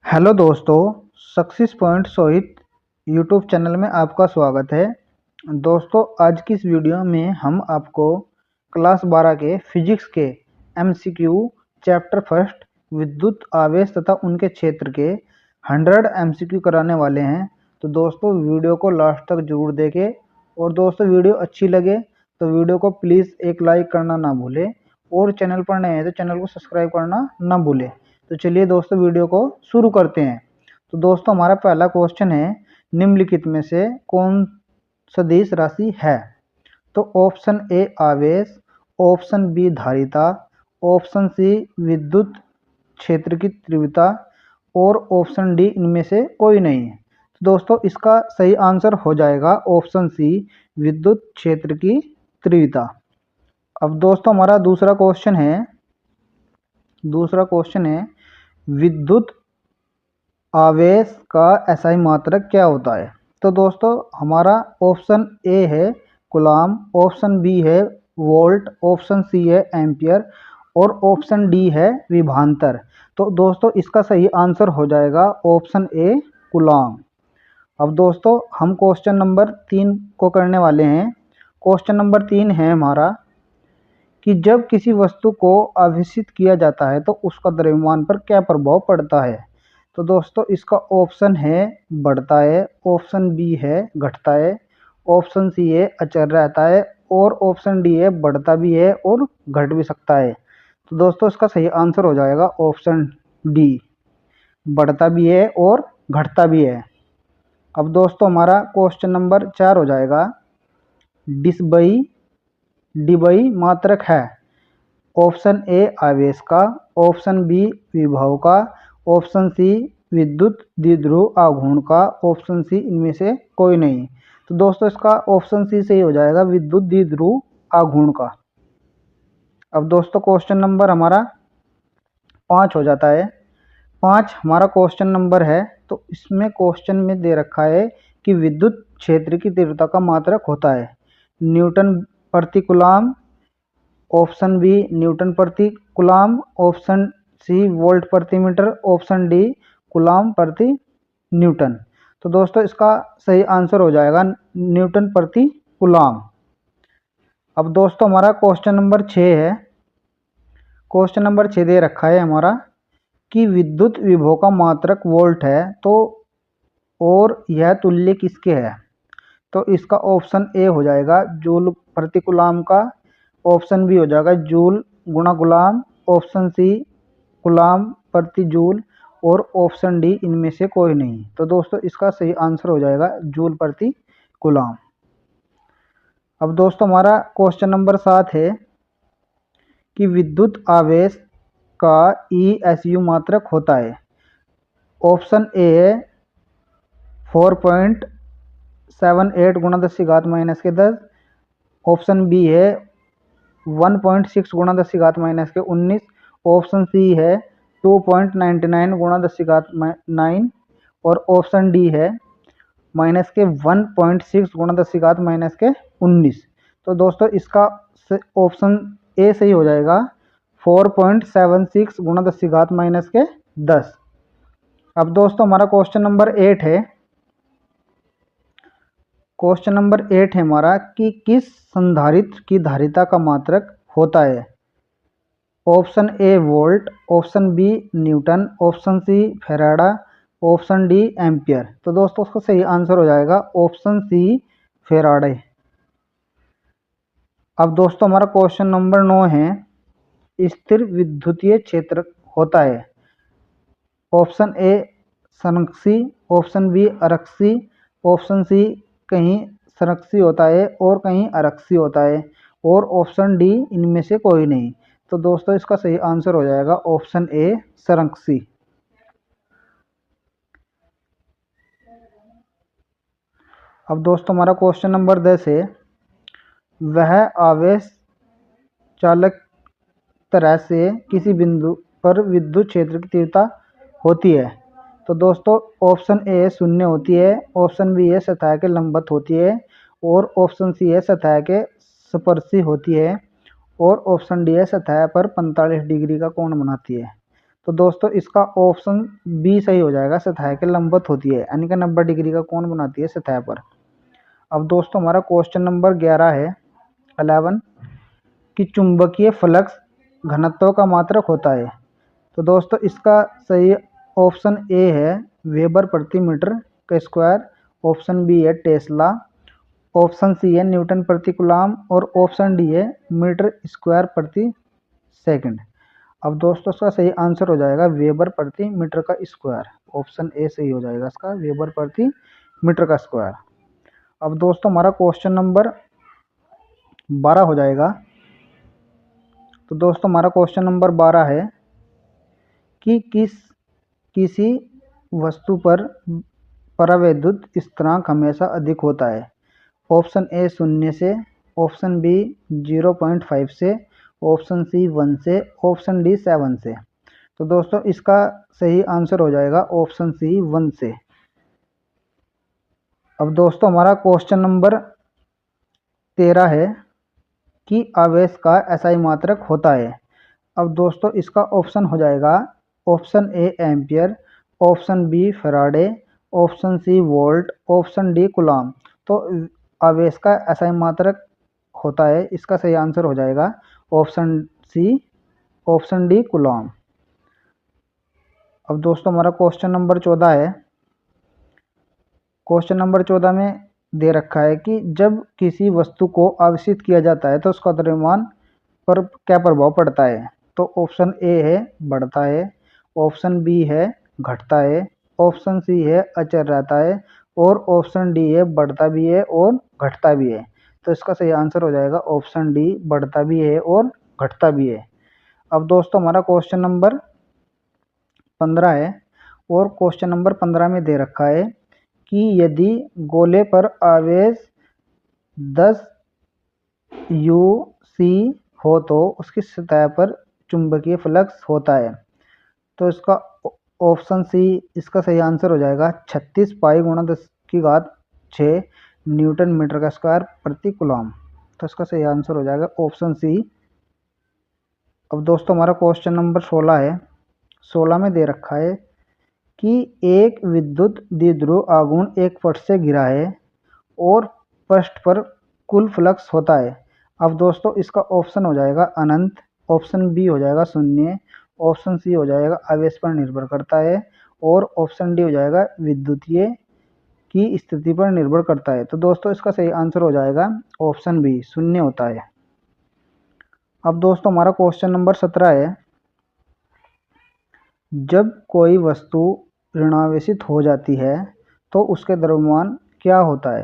Hello दोस्तों, success point Sohit YouTube channel में आपका स्वागत है। दोस्तों, आज की इस वीडियो में हम आपको क्लास 12 के फिजिक्स के एमसीक्यू चैप्टर फर्स्ट विद्युत आवेश तथा उनके क्षेत्र के 100 एमसीक्यू कराने वाले हैं। तो दोस्तों, वीडियो को लास्ट तक जरूर देखें और दोस्तों, वीडियो अच्छी लगे तो वीडियो को प्लीज़ एक लाइक करना ना भूलें और चैनल पर नए हैं तो चैनल को सब्सक्राइब करना ना भूलें। तो चलिए दोस्तों, वीडियो को शुरू करते हैं। तो दोस्तों, हमारा पहला क्वेश्चन है, निम्नलिखित में से कौन सदिश राशि है? तो ऑप्शन ए आवेश, ऑप्शन बी धारिता, ऑप्शन सी विद्युत क्षेत्र की तीव्रता और ऑप्शन डी इनमें से कोई नहीं है। तो दोस्तों, इसका सही आंसर हो जाएगा ऑप्शन सी विद्युत क्षेत्र की तीव्रता। अब दोस्तों, हमारा दूसरा क्वेश्चन है विद्युत आवेश का एसआई मात्रक क्या होता है? तो दोस्तों, हमारा ऑप्शन ए है कूलाम, ऑप्शन बी है वोल्ट, ऑप्शन सी है एम्पियर और ऑप्शन डी है विभवांतर। तो दोस्तों, इसका सही आंसर हो जाएगा ऑप्शन ए कूलाम। अब दोस्तों, हम क्वेश्चन नंबर 3 को करने वाले हैं। क्वेश्चन नंबर 3 है हमारा कि जब किसी वस्तु को आवेशित किया जाता है तो उसका द्रव्यमान पर क्या प्रभाव पड़ता है? तो दोस्तों, इसका ऑप्शन है बढ़ता है, ऑप्शन बी है घटता है, ऑप्शन सी है अचर रहता है और ऑप्शन डी है बढ़ता भी है और घट भी सकता है। तो दोस्तों, इसका सही आंसर हो जाएगा ऑप्शन डी, बढ़ता भी है और घटता भी है। अब दोस्तों, हमारा क्वेश्चन नंबर 4 हो जाएगा, डिसबई डिबई मात्रक है? ऑप्शन ए आवेश का, ऑप्शन बी विभव का, ऑप्शन सी विद्युत द्विध्रुव आघूर्ण का, ऑप्शन सी इनमें से कोई नहीं। तो दोस्तों, इसका ऑप्शन सी सही हो जाएगा विद्युत द्विध्रुव आघूर्ण का। अब दोस्तों, क्वेश्चन नंबर हमारा 5 हो जाता है। 5 हमारा क्वेश्चन नंबर है। तो इसमें क्वेश्चन में दे रखा है कि विद्युत क्षेत्र की तीव्रता का मात्रक होता है न्यूटन प्रति कूलाम, ऑप्शन बी न्यूटन प्रति कूलाम, ऑप्शन सी वोल्ट प्रति मीटर, ऑप्शन डी कूलाम प्रति न्यूटन। तो दोस्तों, इसका सही आंसर हो जाएगा न्यूटन प्रति कूलाम। अब दोस्तों, हमारा क्वेश्चन नंबर 6 है। क्वेश्चन नंबर 6 दे रखा है हमारा कि विद्युत विभव का मात्रक वोल्ट है तो और यह तुल्य किसके है? तो इसका ऑप्शन ए हो जाएगा जूल प्रति कूलाम का, ऑप्शन बी हो जाएगा जूल गुणा कूलाम, ऑप्शन सी कूलाम प्रति जूल और ऑप्शन डी इनमें से कोई नहीं। तो दोस्तों, इसका सही आंसर हो जाएगा जूल प्रति कूलाम। अब दोस्तों, हमारा क्वेश्चन नंबर 7 है कि विद्युत आवेश का ईएसयू मात्रक होता है। ऑप्शन ए है 4.78 गुणा 10⁻⁻⁻, ऑप्शन बी है 1.6 गुणा 10⁻⁻⁹, ऑप्शन सी है 2.99 गुणा 10⁻⁹ और ऑप्शन डी है -1.6 गुणा 10⁻⁻⁹। तो दोस्तों, इसका ऑप्शन ए सही हो जाएगा 4.76 गुणा 10⁻⁻10। अब दोस्तों, हमारा क्वेश्चन नंबर 8 है। क्वेश्चन नंबर 8 है हमारा कि किस संधारित्र की धारिता का मात्रक होता है? Option A volt, option B newton, option C farad, option D ampere. तो दोस्तों, उसका सही आंसर हो जाएगा ऑप्शन सी फैराडे। अब दोस्तों, हमारा क्वेश्चन नंबर 9 है, स्थिर विद्युतीय क्षेत्र होता है। ऑप्शन ए संरक्षी, ऑप्शन बी आरक्षी, ऑप्शन सी कहीं संरक्षी होता है और कहीं आरक्षी होता है और ऑप्शन डी इनमें से कोई नहीं। तो दोस्तों, इसका सही आंसर हो जाएगा ऑप्शन ए संरक्षी। अब दोस्तों, हमारा क्वेश्चन नंबर 10 है, वह आवेश चालक तरह से किसी बिंदु पर विद्युत क्षेत्र की तीव्रता होती है? तो दोस्तों, ऑप्शन ए शून्य होती है, ऑप्शन बी है सतह के लंबवत होती है और ऑप्शन सी है सतह के स्पर्शी होती है और ऑप्शन डी है सतह पर 45 डिग्री का कोण बनाती है। तो दोस्तों इसका ऑप्शन बी सही हो जाएगा, सतह के लंबवत होती है, यानी कि 90 डिग्री का कोण बनाती है सतह पर। अब दोस्तों हमारा क्वेश्चन नंबर 11 है 11 कि चुंबकीय फ्लक्स घनत्व का मात्रक होता है। तो दोस्तों इसका सही ऑप्शन ए है वेबर प्रति मीटर का स्क्वायर, ऑप्शन बी है टेस्ला, ऑप्शन सी है न्यूटन प्रति कूलम और ऑप्शन डी है मीटर स्क्वायर प्रति सेकंड। अब दोस्तों इसका सही आंसर हो जाएगा वेबर प्रति मीटर का स्क्वायर, ऑप्शन ए सही हो जाएगा इसका वेबर प्रति मीटर का स्क्वायर। अब दोस्तों हमारा क्वेश्चन नंबर 12 हो जाएगा। तो दोस्तों हमारा क्वेश्चन नंबर 12 है कि किसी वस्तु पर परावैद्युत स्थिरांक हमेशा अधिक होता है। ऑप्शन ए 0 से, ऑप्शन बी 0.5 से, ऑप्शन सी 1 से, ऑप्शन डी 7 से। तो दोस्तों इसका सही आंसर हो जाएगा ऑप्शन सी 1 से। अब दोस्तों हमारा क्वेश्चन नंबर 13 है कि आवेश का एसआई मात्रक होता है। अब दोस्तों इसका ऑप्शन हो जाएगा option A ampere, option B faraday, option C volt, option D coulomb. तो आवेश का एसआई मात्रक होता है, इसका सही आंसर हो जाएगा option C, option D coulomb. अब दोस्तों हमारा क्वेश्चन नंबर 14 है। क्वेश्चन नंबर 14 में दे रखा है कि जब किसी वस्तु को आवेशित किया जाता है तो उसका द्रव्यमान पर क्या प्रभाव पड़ता है। तो ऑप्शन ए है बढ़ता है, ऑप्शन बी है घटता है, ऑप्शन सी है अचर रहता है और ऑप्शन डी है बढ़ता भी है और घटता भी है। तो इसका सही आंसर हो जाएगा ऑप्शन डी बढ़ता भी है और घटता भी है। अब दोस्तों हमारा क्वेश्चन नंबर 15 है और क्वेश्चन नंबर 15 में दे रखा है कि यदि गोले पर आवेश 10 UC हो तो उसकी सतह पर चुंबकीय फ्लक्स होता है। तो इसका ऑप्शन सी इसका सही आंसर हो जाएगा 36 पाई गुणा 10⁻6 न्यूटन मीटर का स्क्वायर प्रति कूलम। तो इसका सही आंसर हो जाएगा ऑप्शन सी। अब दोस्तों हमारा क्वेश्चन नंबर 16 है। 16 में दे रखा है कि एक विद्युत द्विध्रुव आघूर्ण एक पृष्ठ से गिरा है और पृष्ठ पर कुल फ्लक्स होता है। अब दोस्तों इसका ऑप्शन हो जाएगा अनंत, ऑप्शन बी हो जाएगा शून्य, ऑप्शन सी हो जाएगा आवेश पर निर्भर करता है और ऑप्शन डी हो जाएगा विद्युतीय की स्थिति पर निर्भर करता है। तो दोस्तों इसका सही आंसर हो जाएगा ऑप्शन बी शून्य होता है। अब दोस्तों हमारा क्वेश्चन नंबर 17 है। जब कोई वस्तु ऋणावेशित हो जाती है तो उसके द्रव्यमान क्या होता है।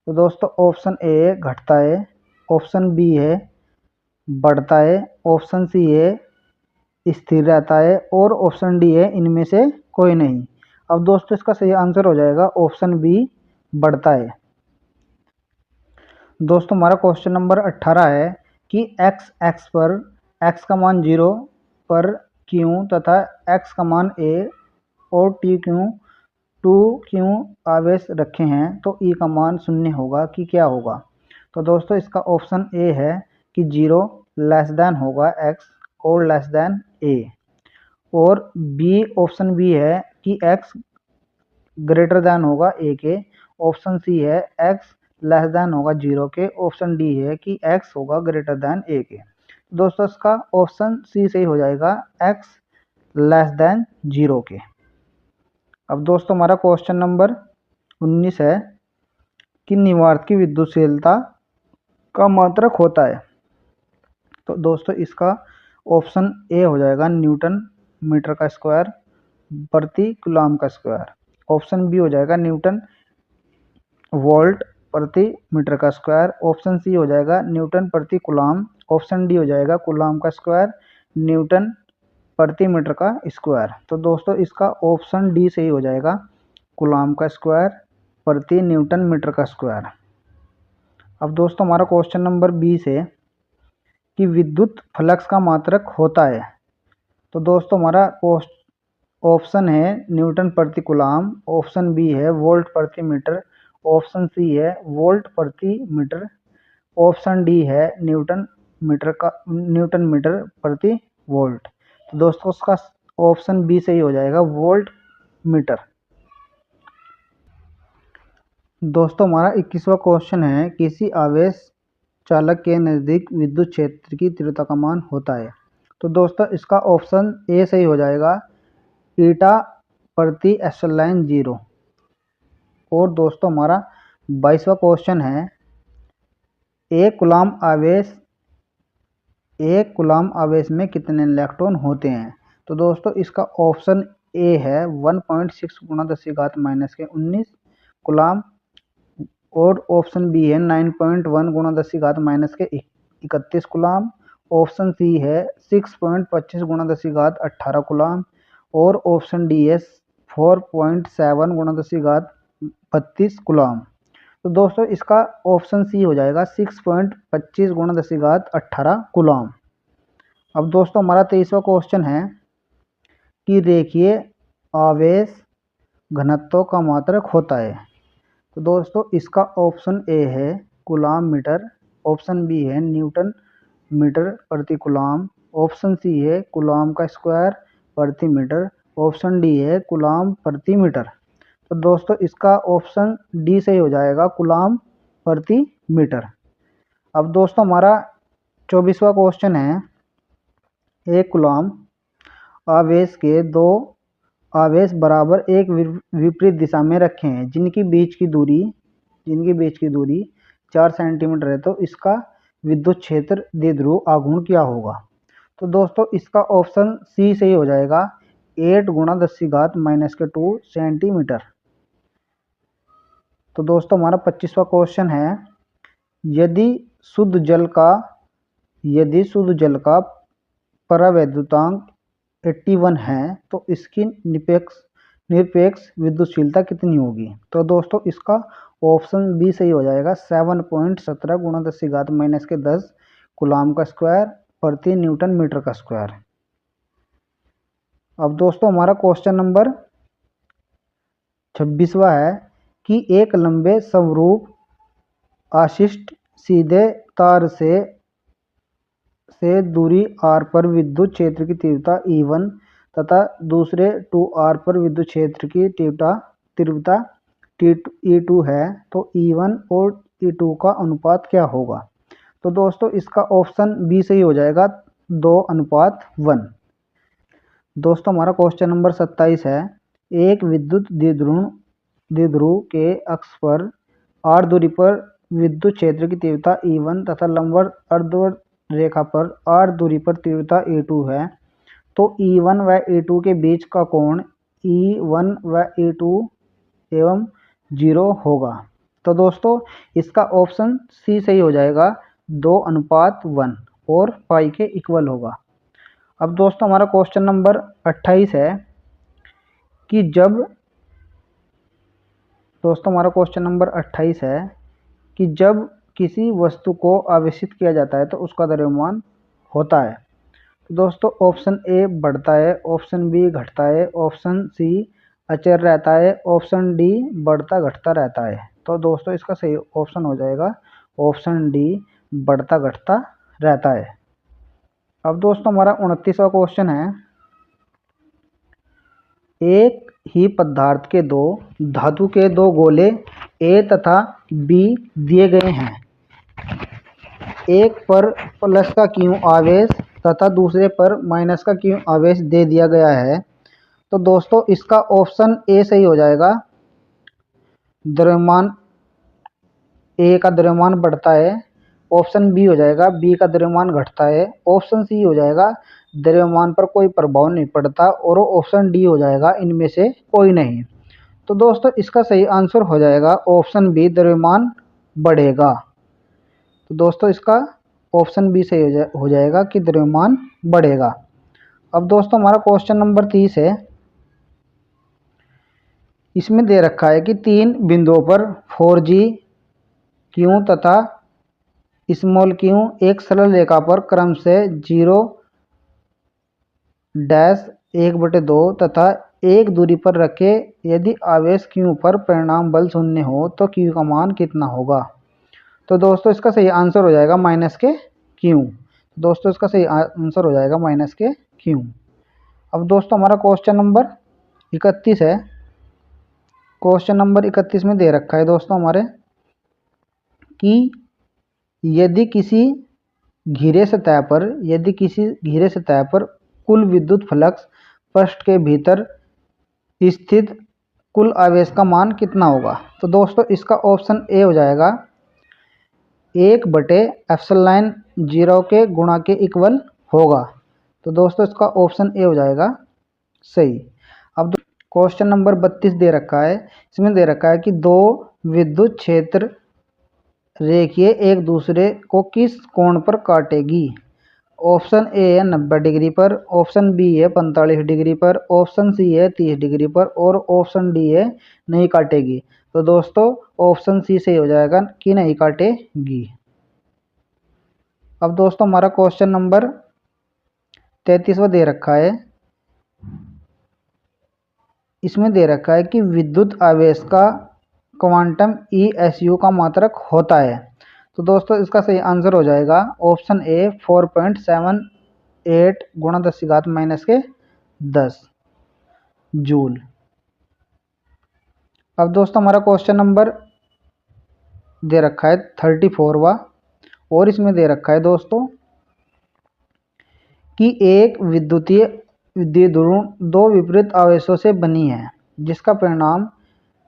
तो दोस्तों ऑप्शन ए घटता है, ऑप्शन बी है बढ़ता है, ऑप्शन सी है स्थिर रहता है और ऑप्शन डी है इनमें से कोई नहीं। अब दोस्तों इसका सही आंसर हो जाएगा ऑप्शन बी बढ़ता है। दोस्तों हमारा क्वेश्चन नंबर 18 है कि एक्स पर x का मान 0 पर क्यू तथा x का मान a और t क्यू 2 क्यू आवेश रखे हैं तो e का मान 0 होगा कि क्या होगा। तो दोस्तों इसका ऑप्शन ए है कि 0 लेस देन होगा x और लेस देन a, और बी ऑप्शन बी है कि x ग्रेटर देन होगा a के, ऑप्शन सी है x लेस देन होगा 0 के, ऑप्शन डी है कि x होगा ग्रेटर देन a के। दोस्तों इसका ऑप्शन सी सही हो जाएगा x लेस देन 0 के। अब दोस्तों हमारा क्वेश्चन नंबर 19 है कि निवार्त की विद्युतशीलता का मात्रक होता है। तो दोस्तों इसका ऑप्शन ए हो जाएगा न्यूटन मीटर का स्क्वायर प्रति कूलम का स्क्वायर, ऑप्शन बी हो जाएगा न्यूटन वोल्ट प्रति मीटर का स्क्वायर, ऑप्शन सी हो जाएगा न्यूटन प्रति कूलम, ऑप्शन डी हो जाएगा कूलम का स्क्वायर न्यूटन प्रति मीटर का स्क्वायर। तो दोस्तों इसका ऑप्शन डी सही हो जाएगा कूलम का स्क्वायर प्रति न्यूटन मीटर का स्क्वायर। अब दोस्तों हमारा क्वेश्चन नंबर 20 है कि विद्युत फ्लक्स का मात्रक होता है। तो दोस्तों हमारा ऑप्शन है न्यूटन प्रति कूलम, ऑप्शन बी है वोल्ट प्रति मीटर, ऑप्शन सी है वोल्ट प्रति मीटर, ऑप्शन डी है न्यूटन मीटर प्रति वोल्ट। तो दोस्तों उसका ऑप्शन बी सही हो जाएगा, वोल्ट मीटर। दोस्तों हमारा 21वां क्वेश्चन है, किसी आवेश चालक के नज़दीक विद्युत क्षेत्र की तीव्रता का मान होता है। तो दोस्तों इसका ऑप्शन ए सही हो जाएगा, ईटा प्रति एप्सिलॉन 0। और दोस्तों हमारा 22वां क्वेश्चन है, एक कूलाम आवेश में कितने इलेक्ट्रॉन होते हैं। तो दोस्तों इसका ऑप्शन ए है 1.6 गुणा 10⁻⁻19 कूलाम। और ऑप्शन बी है 9.1 गुणा 10⁻31 कूलाम। ऑप्शन सी है 6.25 गुणा 1018 कूलाम। और ऑप्शन डी है 4.7 गुणा 1032 कूलाम। तो दोस्तों इसका ऑप्शन सी हो जाएगा 6.25 गुणा 1018 कूलाम। अब दोस्तों हमारा 23वां क्वेश्चन है कि रेखीय आवेश घनत्व का मात्रक होता है। तो दोस्तों इसका ऑप्शन ए है कूलाम मीटर। ऑप्शन बी है न्यूटन मीटर प्रति कूलाम। ऑप्शन सी है कूलाम का स्क्वायर प्रति मीटर। ऑप्शन डी है कूलाम प्रति मीटर। तो दोस्तों इसका ऑप्शन डी सही हो जाएगा, कूलाम प्रति मीटर। अब दोस्तों हमारा 24वां क्वेश्चन है, एक कूलाम आवेश के दो आवेश बराबर एक विपरीत दिशा में रखे हैं जिनकी बीच की दूरी 4 सेंटीमीटर है। तो इसका विद्युत क्षेत्र द्विध्रुव आघूर्ण क्या होगा। तो दोस्तों इसका ऑप्शन सी सही हो जाएगा, 8 गुणा 10⁻⁻2 सेंटीमीटर। तो दोस्तों हमारा 25वां क्वेश्चन है, यदि शुद्ध जल का परावैद्युतांक 81 है तो इसकी निरपेक्ष विद्युतशीलता कितनी होगी। तो दोस्तों इसका ऑप्शन बी सही हो जाएगा, 7.17 गुणा 10⁻⁻10 कूलाम का स्क्वायर प्रति न्यूटन मीटर का स्क्वायर। अब दोस्तों हमारा क्वेश्चन नंबर 26वां है कि एक लंबे समरूप आशिष्ट सीधे तार से दूरी r पर विद्युत क्षेत्र की तीव्रता E1 तथा दूसरे 2r पर विद्युत क्षेत्र की तीव्रता E2 है, तो E1 और E2 का अनुपात क्या होगा। तो दोस्तों इसका ऑप्शन बी सही हो जाएगा, 2:1। दोस्तों हमारा क्वेश्चन नंबर 27 है, एक विद्युत द्विध्रुव के अक्ष पर r दूरी पर विद्युत क्षेत्र की तीव्रता E1 तथा लंबवत अर्धवृत्त रेखा पर r दूरी पर तीव्रता E2 है, तो E1 व E2 के बीच का कोण E1 व E2 एवं 0 होगा। तो दोस्तों इसका ऑप्शन सी सही हो जाएगा, 2:1 और पाई के इक्वल होगा। अब दोस्तों हमारा क्वेश्चन नंबर 28 है कि जब किसी वस्तु को आवेशित किया जाता है तो उसका द्रव्यमान होता है। तो दोस्तों ऑप्शन ए बढ़ता है, ऑप्शन बी घटता है, ऑप्शन सी अचर रहता है, ऑप्शन डी बढ़ता घटता रहता है। तो दोस्तों इसका सही ऑप्शन हो जाएगा ऑप्शन डी, बढ़ता घटता रहता है। अब दोस्तों हमारा 29वां क्वेश्चन है, एक ही पदार्थ के धातु के दो गोले ए तथा बी दिए गए हैं, एक पर प्लस का Q आवेश तथा दूसरे पर माइनस का Q आवेश दे दिया गया है। तो दोस्तों इसका ऑप्शन ए सही हो जाएगा, द्रव्यमान ए का द्रव्यमान बढ़ता है। ऑप्शन बी हो जाएगा, बी का द्रव्यमान घटता है। ऑप्शन सी हो जाएगा, द्रव्यमान पर कोई प्रभाव नहीं पड़ता। और ऑप्शन डी हो जाएगा, इनमें से कोई नहीं। तो दोस्तों इसका सही आंसर हो जाएगा ऑप्शन बी, द्रव्यमान बढ़ेगा। तो दोस्तों इसका ऑप्शन बी सही हो जाएगा कि द्रव्यमान बढ़ेगा। अब दोस्तों हमारा क्वेश्चन नंबर 30 है, इसमें दे रखा है कि 3 बिंदुओं पर 4G Q तथा स्मॉल q एक सरल रेखा पर क्रम से 0-1/2 तथा एक दूरी पर रखे यदि आवेश Q पर परिणाम बल शून्य हो तो Q का मान कितना होगा। तो दोस्तों इसका सही आंसर हो जाएगा -Q। दोस्तों इसका सही आंसर हो जाएगा -Q। अब दोस्तों हमारा क्वेश्चन नंबर 31 है। क्वेश्चन नंबर 31 में दे रखा है दोस्तों हमारे कि यदि किसी घिरे सतह पर कुल विद्युत फ्लक्स पृष्ठ के भीतर स्थित कुल आवेश का मान कितना होगा। तो दोस्तों इसका ऑप्शन ए हो जाएगा 1/ε0 के गुणा के इक्वल होगा। तो दोस्तों इसका ऑप्शन ए हो जाएगा सही। अब क्वेश्चन नंबर 32 दे रखा है। इसमें दे रखा है कि दो विद्युत क्षेत्र रेखीय एक दूसरे को किस कोण पर काटेगी। ऑप्शन ए है 90 डिग्री पर, ऑप्शन बी है 45 डिग्री पर, ऑप्शन सी है 30 डिग्री पर और ऑप्शन डी है नहीं काटेगी। तो दोस्तों ऑप्शन सी से हो जाएगा कि नहीं काटेगी। अब दोस्तों हमारा क्वेश्चन नंबर 33वां दे रखा है। इसमें दे रखा है कि विद्युत आवेश का क्वांटम ESU का मात्रक होता है। तो दोस्तों इसका सही आंसर हो जाएगा ऑप्शन ए 4.78 गुणा 10⁻⁻10 जूल। अब दोस्तों हमारा क्वेश्चन नंबर दे रखा है 34वां और इसमें दे रखा है दोस्तों कि एक विद्युत ध्रुव दो विपरीत आवेशों से बनी है जिसका परिणाम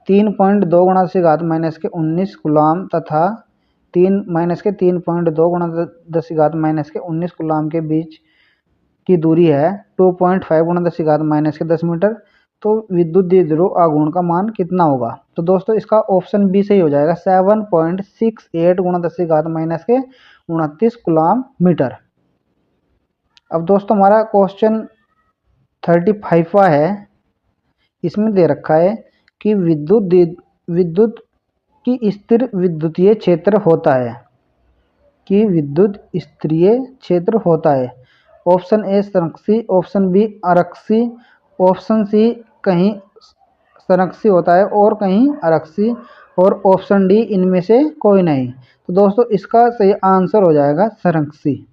3.2 गुणा 10⁻⁻19 कूलाम तथा 3.2 गुणा 10⁻⁻19 कूलाम के बीच की दूरी है 2.5 गुणा 10⁻⁻10 मीटर। तो विद्युत द्विध्रुव आघूर्ण का मान कितना होगा। तो दोस्तों इसका ऑप्शन बी सही हो जाएगा 7.68 गुणा 10⁻⁻29 कूलाम मीटर। अब दोस्तों हमारा क्वेश्चन 35वां है। इसमें दे रखा है कि विद्युत की स्थिर विद्युतीय क्षेत्र होता है ऑप्शन ए संरक्षी, ऑप्शन बी आरक्षी, ऑप्शन सी कहीं संरक्षी होता है और कहीं आरक्षी और ऑप्शन डी इनमें से कोई नहीं। तो दोस्तों इसका सही आंसर हो जाएगा संरक्षी।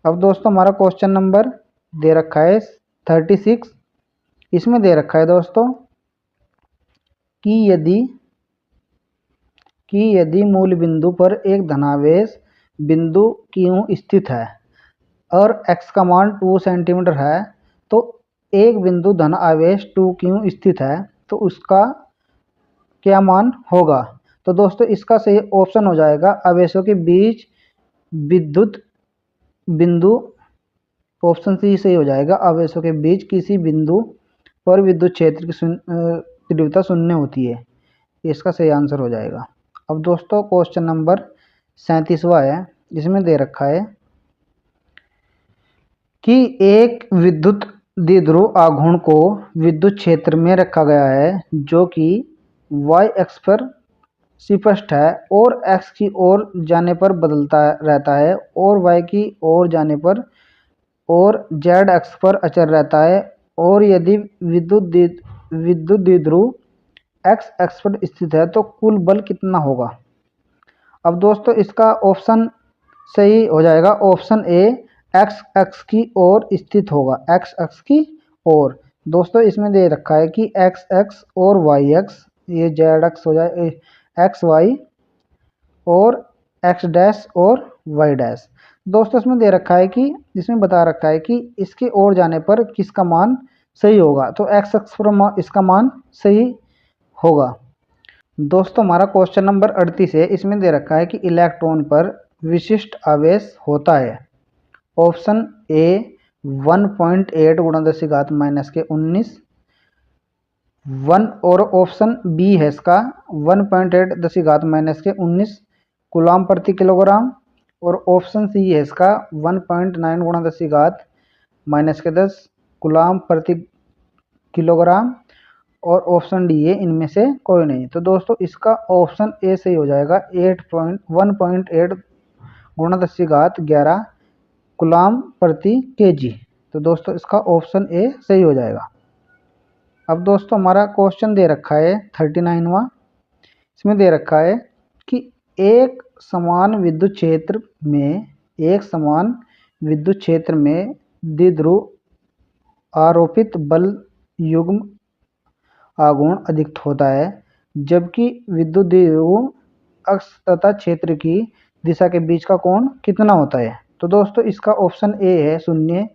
अब दोस्तों हमारा क्वेश्चन नंबर दे रखा है 36। इसमें दे रखा है दोस्तों कि यदि मूल बिंदु पर एक धनावेश बिंदु Q स्थित है और x का मान 2 सेंटीमीटर है तो एक बिंदु धन आवेश 2Q स्थित है तो उसका क्या मान होगा। तो दोस्तों इसका सही ऑप्शन हो जाएगा आवेशों के बीच विद्युत बिंदु, ऑप्शन सी सही हो जाएगा आवेशों के बीच किसी बिंदु पर विद्युत क्षेत्र की तीव्रता शून्य होती है। इसका सही आंसर हो जाएगा। अब दोस्तों क्वेश्चन नंबर 37वां है। इसमें दे रखा है कि एक विद्युत द्विध्रुव आघूर्ण को विद्युत क्षेत्र में रखा गया है जो कि y अक्ष पर स्पष्ट है और x की ओर जाने पर बदलता रहता है और y की ओर जाने पर और z अक्ष पर अचर रहता है और यदि विद्युत द्विध्रुव x अक्ष पर स्थित है तो कुल बल कितना होगा। अब दोस्तों इसका ऑप्शन सही हो जाएगा ऑप्शन ए x अक्ष की ओर स्थित होगा, x अक्ष की ओर। दोस्तों इसमें दे रखा है कि x अक्ष और y अक्ष, ये z अक्ष हो जाए x y और x डैश और y डैश। दोस्तों इसमें दे रखा है कि इसमें बता रखा है कि इसके ओर जाने पर किसका मान सही होगा। तो x अक्ष पर इसका मान सही होगा। दोस्तों हमारा क्वेश्चन नंबर 38 है। इसमें दे रखा है कि इलेक्ट्रॉन पर विशिष्ट आवेश होता है ऑप्शन ए 1.8 गुणा 10⁻⁻19 1 और ऑप्शन बी है इसका 1.8 10⁻⁻19 कूलाम प्रति किलोग्राम और ऑप्शन सी है इसका 1.9 गुणा 10⁻⁻10 कूलाम प्रति किलोग्राम और ऑप्शन डी है इनमें से कोई नहीं। तो दोस्तों इसका ऑप्शन ए सही हो जाएगा 1.8 गुणा 10⁻11 कूलाम प्रति केजी। तो दोस्तों इसका ऑप्शन ए सही हो जाएगा। अब दोस्तों हमारा क्वेश्चन दे रखा है 39वां। इसमें दे रखा है कि एक समान विद्युत क्षेत्र में द्विध्रुव आरोपित बल युग्म आघूर्ण अधिक होता है, जबकि विद्युत द्विध्रुव अक्ष तथा क्षेत्र की दिशा के बीच का कोण कितना होता है। तो दोस्तों इसका ऑप्शन ए है 0,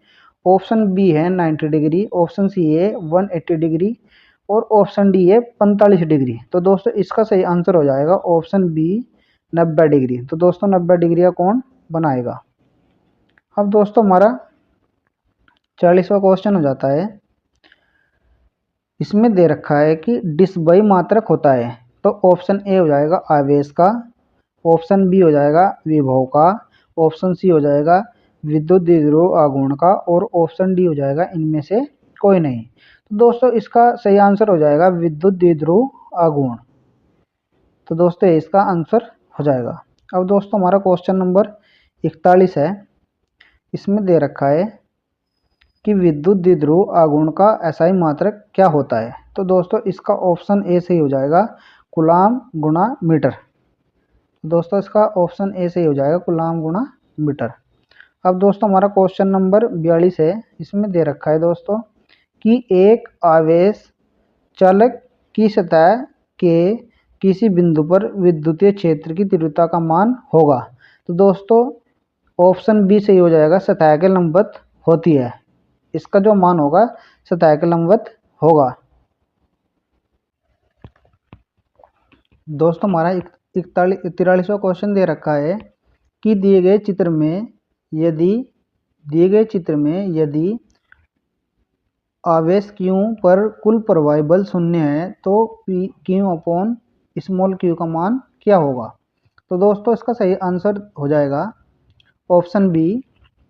ऑप्शन बी है 90 डिग्री, ऑप्शन सी है 180 डिग्री और ऑप्शन डी है 45 डिग्री। तो दोस्तों इसका सही आंसर हो जाएगा ऑप्शन बी 90 डिग्री। तो दोस्तों 90 डिग्री का कोण बनाएगा। अब दोस्तों हमारा 40वां क्वेश्चन हो जाता है। इसमें दे रखा है कि डिस्बाई मात्रक होता है। तो ऑप्शन ए हो जाएगा आवेश का, ऑप्शन बी हो जाएगा विभव का, ऑप्शन सी हो जाएगा विद्युत द्विध्रुव आघूर्ण का और ऑप्शन डी हो जाएगा इनमें से कोई नहीं। तो दोस्तों इसका सही आंसर हो जाएगा विद्युत द्विध्रुव आघूर्ण। तो दोस्तों इसका आंसर हो जाएगा। अब दोस्तों हमारा क्वेश्चन नंबर 41 है। इसमें दे रखा है कि विद्युत द्विध्रुव आघूर्ण का एसआई मात्रक क्या होता है। तो दोस्तों इसका ऑप्शन ए सही हो जाएगा कूलाम गुणा मीटर। दोस्तों इसका ऑप्शन ए सही हो जाएगा कूलाम गुणा मीटर। अब दोस्तों हमारा क्वेश्चन नंबर 42 है। इसमें दे रखा है दोस्तों कि एक आवेश चालक की सतह के किसी बिंदु पर विद्युतीय क्षेत्र की तीव्रता का मान होगा। तो दोस्तों ऑप्शन बी सही हो जाएगा सतह के लंबवत होती है। इसका जो मान होगा सतह के लंबवत होगा। दोस्तों हमारा 43वां क्वेश्चन दे रखा है कि दिए गए चित्र में यदि आवेश Q पर कुल प्रवाही बल 0 है तो Q अपॉन स्मॉल q का मान क्या होगा। तो दोस्तों इसका सही आंसर हो जाएगा ऑप्शन बी।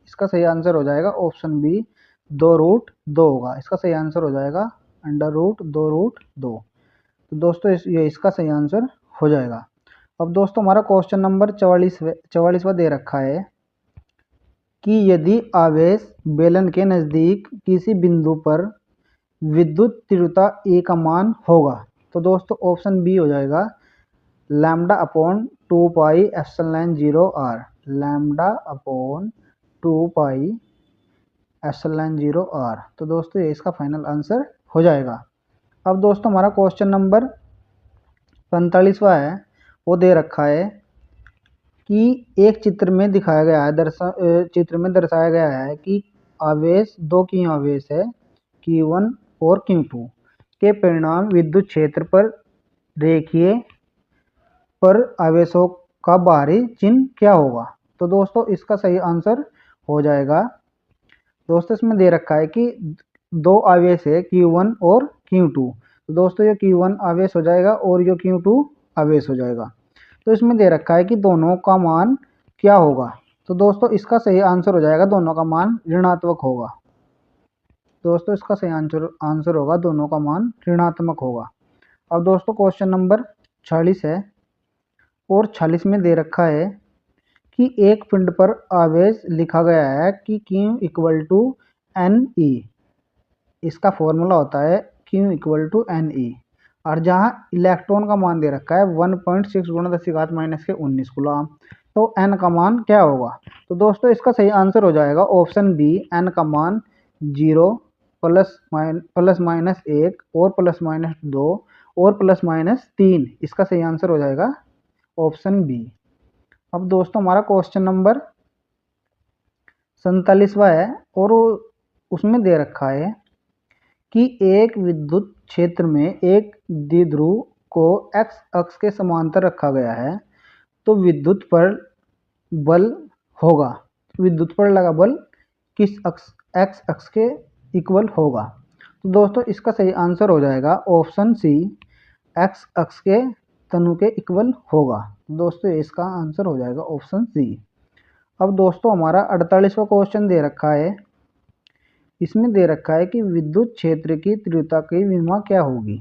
इसका सही आंसर हो जाएगा ऑप्शन बी 2√2 होगा। इसका सही आंसर हो जाएगा √2√2। तो दोस्तों ये इसका सही आंसर हो जाएगा। अब दोस्तों हमारा क्वेश्चन नंबर 44वां दे रखा है कि यदि आवेश बेलन के नज़दीक किसी बिंदु पर विद्युत तीव्रता ए का मान होगा। तो दोस्तों ऑप्शन बी हो जाएगा lambda upon 2 pi epsilon 0 R. Lambda upon 2 pi epsilon 0 R. तो दोस्तों ये इसका फाइनल आंसर हो जाएगा। अब दोस्तों हमारा क्वेश्चन नंबर 45वां है। वो दे रखा है कि एक चित्र में दिखाया गया है चित्र में दर्शाया गया है कि आवेश दो की आवेश है Q1 और Q2 के परिणाम विद्युत क्षेत्र पर रेखीय पर आवेशों का बाहरी चिन्ह क्या होगा। तो दोस्तों इसका सही आंसर हो जाएगा। दोस्तों इसमें दे रखा है कि दो आवेश है Q1 और Q2। तो दोस्तों ये Q1 आवेश हो जाएगा और ये Q2 आवेश हो जाएगा। तो इसमें दे रखा है कि दोनों का मान क्या होगा। तो दोस्तों इसका सही आंसर हो जाएगा दोनों का मान ऋणात्मक होगा। दोस्तों इसका सही आंसर होगा दोनों का मान ऋणात्मक होगा। अब दोस्तों क्वेश्चन नंबर 46 है और 46 में दे रखा है कि एक पिंड पर आवेश लिखा गया है कि Q = Ne। इसका फॉर्मूला होता है Q = Ne और जहां इलेक्ट्रॉन का मान दे रखा है 1.6 × 10⁻⁻⁰ कूलम। तो n का मान क्या होगा। तो दोस्तों इसका सही आंसर हो जाएगा ऑप्शन बी n का मान 0 ±1 और ±2 और ±3। इसका सही आंसर हो जाएगा ऑप्शन बी। अब दोस्तों हमारा क्वेश्चन नंबर 47वां है और उसमें दे रखा है कि एक विद्युत क्षेत्र में एक द्विध्रुव को x अक्ष के समांतर रखा गया है तो विद्युत पर बल होगा। विद्युत पर लगा बल किस अक्ष x अक्ष के इक्वल होगा। तो दोस्तों इसका सही आंसर हो जाएगा ऑप्शन सी x अक्ष के तनु के इक्वल होगा। दोस्तों इसका आंसर हो जाएगा ऑप्शन सी। अब दोस्तों हमारा 48वां क्वेश्चन दे रखा है। इसमें दे रखा है कि विद्युत क्षेत्र की तीव्रता की विमा क्या होगी।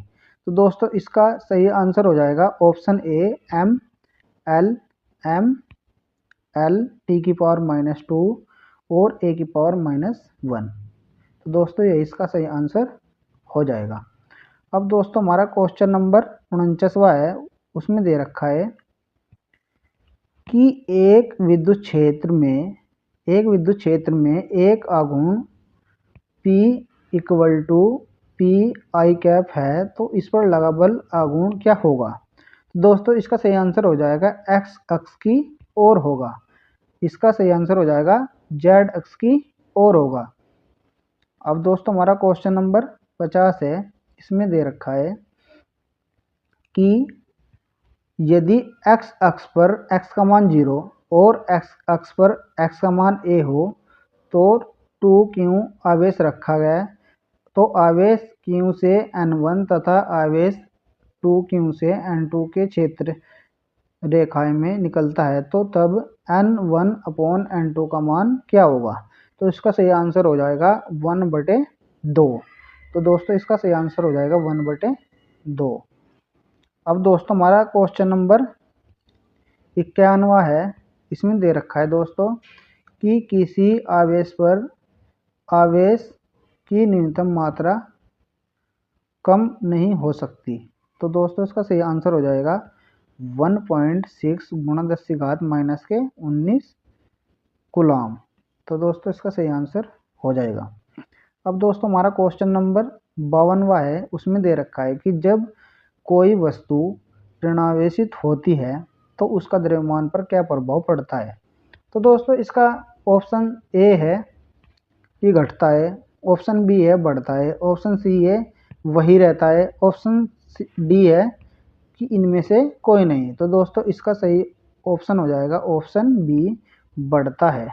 तो दोस्तों इसका सही आंसर हो जाएगा ऑप्शन ए m L/2 और a⁻⁻1। तो दोस्तों ये इसका सही आंसर हो जाएगा। अब दोस्तों हमारा क्वेश्चन नंबर 49वां है। उसमें दे रखा है कि एक विद्युत क्षेत्र में एक आघूर्ण P equal to P I cap है तो इस पर लगा बल आघूर्ण क्या होगा। दोस्तों इसका सही आंसर हो जाएगा एक्स अक्ष की ओर होगा। इसका सही आंसर हो जाएगा जेड अक्ष की ओर होगा। अब दोस्तों हमारा क्वेश्चन नंबर 50 है। इसमें दे रखा है कि यदि x अक्ष पर x का मान 0 और x अक्ष पर x का मान a हो तो 2q आवेश रखा गया है। तो आवेश q से n1 तथा आवेश 2q से n2 के क्षेत्र रेखाएं में निकलता है तो तब n1/n2 का मान क्या होगा। तो इसका सही आंसर हो जाएगा 1/2। तो दोस्तों इसका सही आंसर हो जाएगा 1/2। अब दोस्तों हमारा क्वेश्चन नंबर 51वां है। इसमें दे रखा है दोस्तों कि किसी आवेश पर आवेश की न्यूनतम मात्रा कम नहीं हो सकती। तो दोस्तों इसका सही आंसर हो जाएगा 1.6 × 10⁻⁻19 कूलम। तो दोस्तों इसका सही आंसर हो जाएगा। अब दोस्तों हमारा क्वेश्चन नंबर 52वां है। उसमें दे रखा है कि जब कोई वस्तु ऋणावेशित होती है तो उसका द्रव्यमान पर क्या प्रभाव पड़ता है। तो दोस्तों इसका ऑप्शन ए है कि घटता है, ऑप्शन बी है बढ़ता है, ऑप्शन सी है वही रहता है, ऑप्शन डी है कि इनमें से कोई नहीं। तो दोस्तों इसका सही ऑप्शन हो जाएगा ऑप्शन बी बढ़ता है,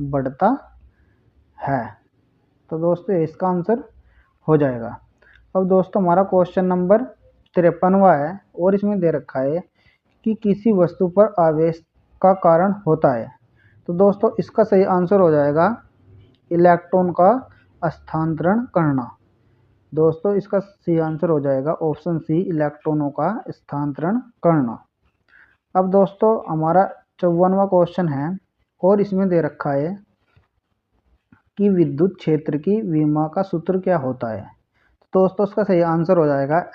बढ़ता है। तो दोस्तों इसका आंसर हो जाएगा। अब दोस्तों हमारा क्वेश्चन नंबर 53वां है और इसमें दे रखा है कि किसी वस्तु पर आवेश का कारण होता है। तो दोस्तों इसका सही आंसर हो जाएगा इलेक्ट्रॉन का स्थानांतरण करना। दोस्तों इसका सही आंसर हो जाएगा ऑप्शन सी इलेक्ट्रॉनों का स्थानांतरण करना। अब दोस्तों हमारा 54वां क्वेश्चन है और इसमें दे रखा है कि विद्युत क्षेत्र की विमा का सूत्र क्या होता है। तो दोस्तों इसका सही आंसर हो जाएगा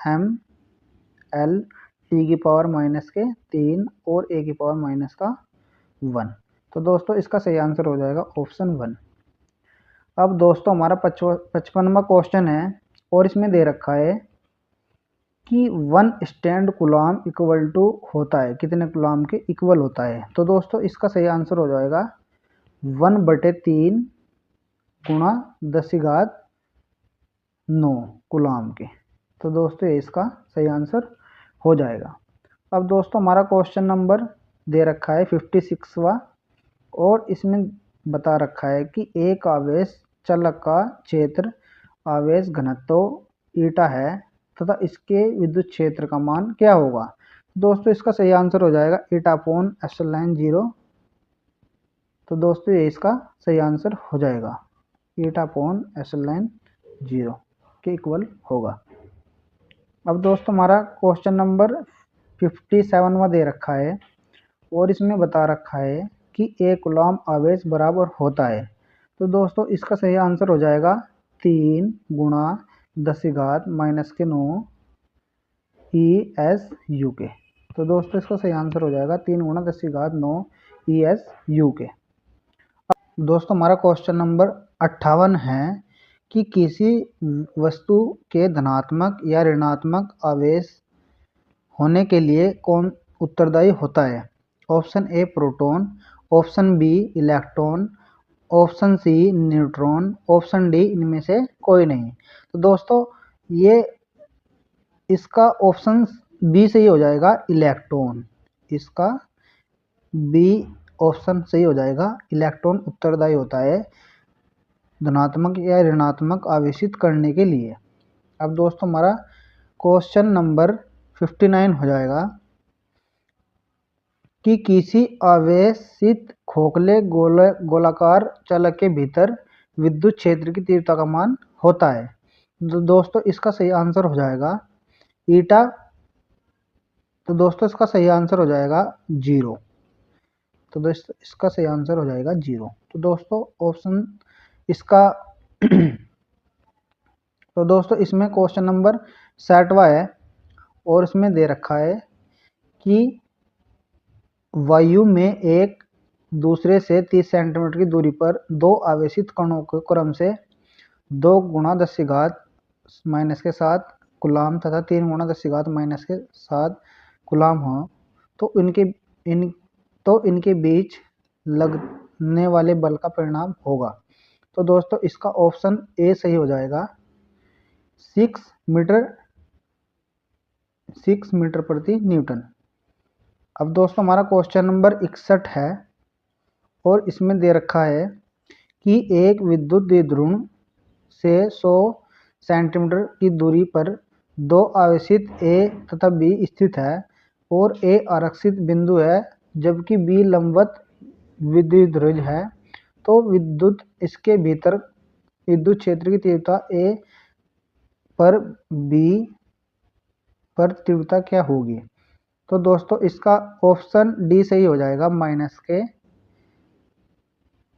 mL(T⁻⁻3) और A⁻⁻1। तो दोस्तों इसका सही आंसर हो जाएगा ऑप्शन 1। अब दोस्तों हमारा 55वां क्वेश्चन है और इसमें दे रखा है कि 1 स्टैंड कूलम इक्वल टू होता है कितने कूलम के इक्वल होता है। तो दोस्तों इसका सही आंसर हो जाएगा 1/3 × 10⁹ कूलम के। तो दोस्तों इसका सही आंसर हो जाएगा। अब दोस्तों हमारा क्वेश्चन नंबर दे रखा है 56वां और इसमें बता रखा है कि एक आवेश चलक का क्षेत्र आवेश घनत्व ईटा है तथा इसके विद्युत क्षेत्र का मान क्या होगा। दोस्तों इसका सही आंसर हो जाएगा η/ε0। तो दोस्तों ये इसका सही आंसर हो जाएगा η/ε0 के इक्वल होगा। अब दोस्तों हमारा क्वेश्चन नंबर 57वां दे रखा है और इसमें बता रखा है कि एक कूलम आवेश बराबर होता है। तो दोस्तों इसका सही आंसर हो जाएगा 3 × 10⁻⁻9 ESU के। तो दोस्तों इसका सही आंसर हो जाएगा 3 × 10⁹ ESU के। दोस्तों हमारा क्वेश्चन नंबर 58 है कि किसी वस्तु के धनात्मक या ऋणात्मक आवेश होने के लिए कौन उत्तरदायी होता है। Option A proton, option B electron, option C neutron, option D इनमें से कोई नहीं। तो दोस्तों ये इसका ऑप्शन बी सही हो जाएगा इलेक्ट्रॉन। इसका बी ऑप्शन सही हो जाएगा इलेक्ट्रॉन उत्तरदायी होता है धनात्मक या ऋणात्मक आवेशित करने के लिए। अब दोस्तों हमारा क्वेश्चन नंबर 59 हो जाएगा कि किसी आवेशित खोखले गोलाकार चलक के भीतर विद्युत क्षेत्र की तीव्रता का मान होता है। दोस्तों इसका सही आंसर हो जाएगा ईटा। तो दोस्तों इसका सही आंसर हो जाएगा 0। तो दोस्तों इसका सही आंसर हो जाएगा 0। तो दोस्तों ऑप्शन इसका तो दोस्तों इसमें क्वेश्चन नंबर 60वां है और इसमें दे रखा है कि वायु में एक दूसरे से 30 सेंटीमीटर की दूरी पर दो आवेशित कणों के क्रम से 2 गुणा 10 की घात माइनस के 7 कूलाम तथा 3 गुणा 10 की घात माइनस के 7 कूलाम हो तो इन इनके बीच लगने वाले बल का परिणाम होगा। तो दोस्तों इसका ऑप्शन ए सही हो जाएगा, 6 मीटर 6 मीटर प्रति न्यूटन। अब दोस्तों हमारा क्वेश्चन नंबर 61 है और इसमें दे रखा है कि एक विद्युत द्विध्रुव से 100 सेंटीमीटर की दूरी पर दो आवेशित ए तथा बी स्थित है और ए आरक्षित बिंदु है जबकि बी लंबवत विद्युतध्रुव है। तो विद्युत इसके भीतर विद्युत क्षेत्र की तीव्रता ए पर बी पर तीव्रता क्या होगी। तो दोस्तों इसका ऑप्शन डी सही हो जाएगा, माइनस के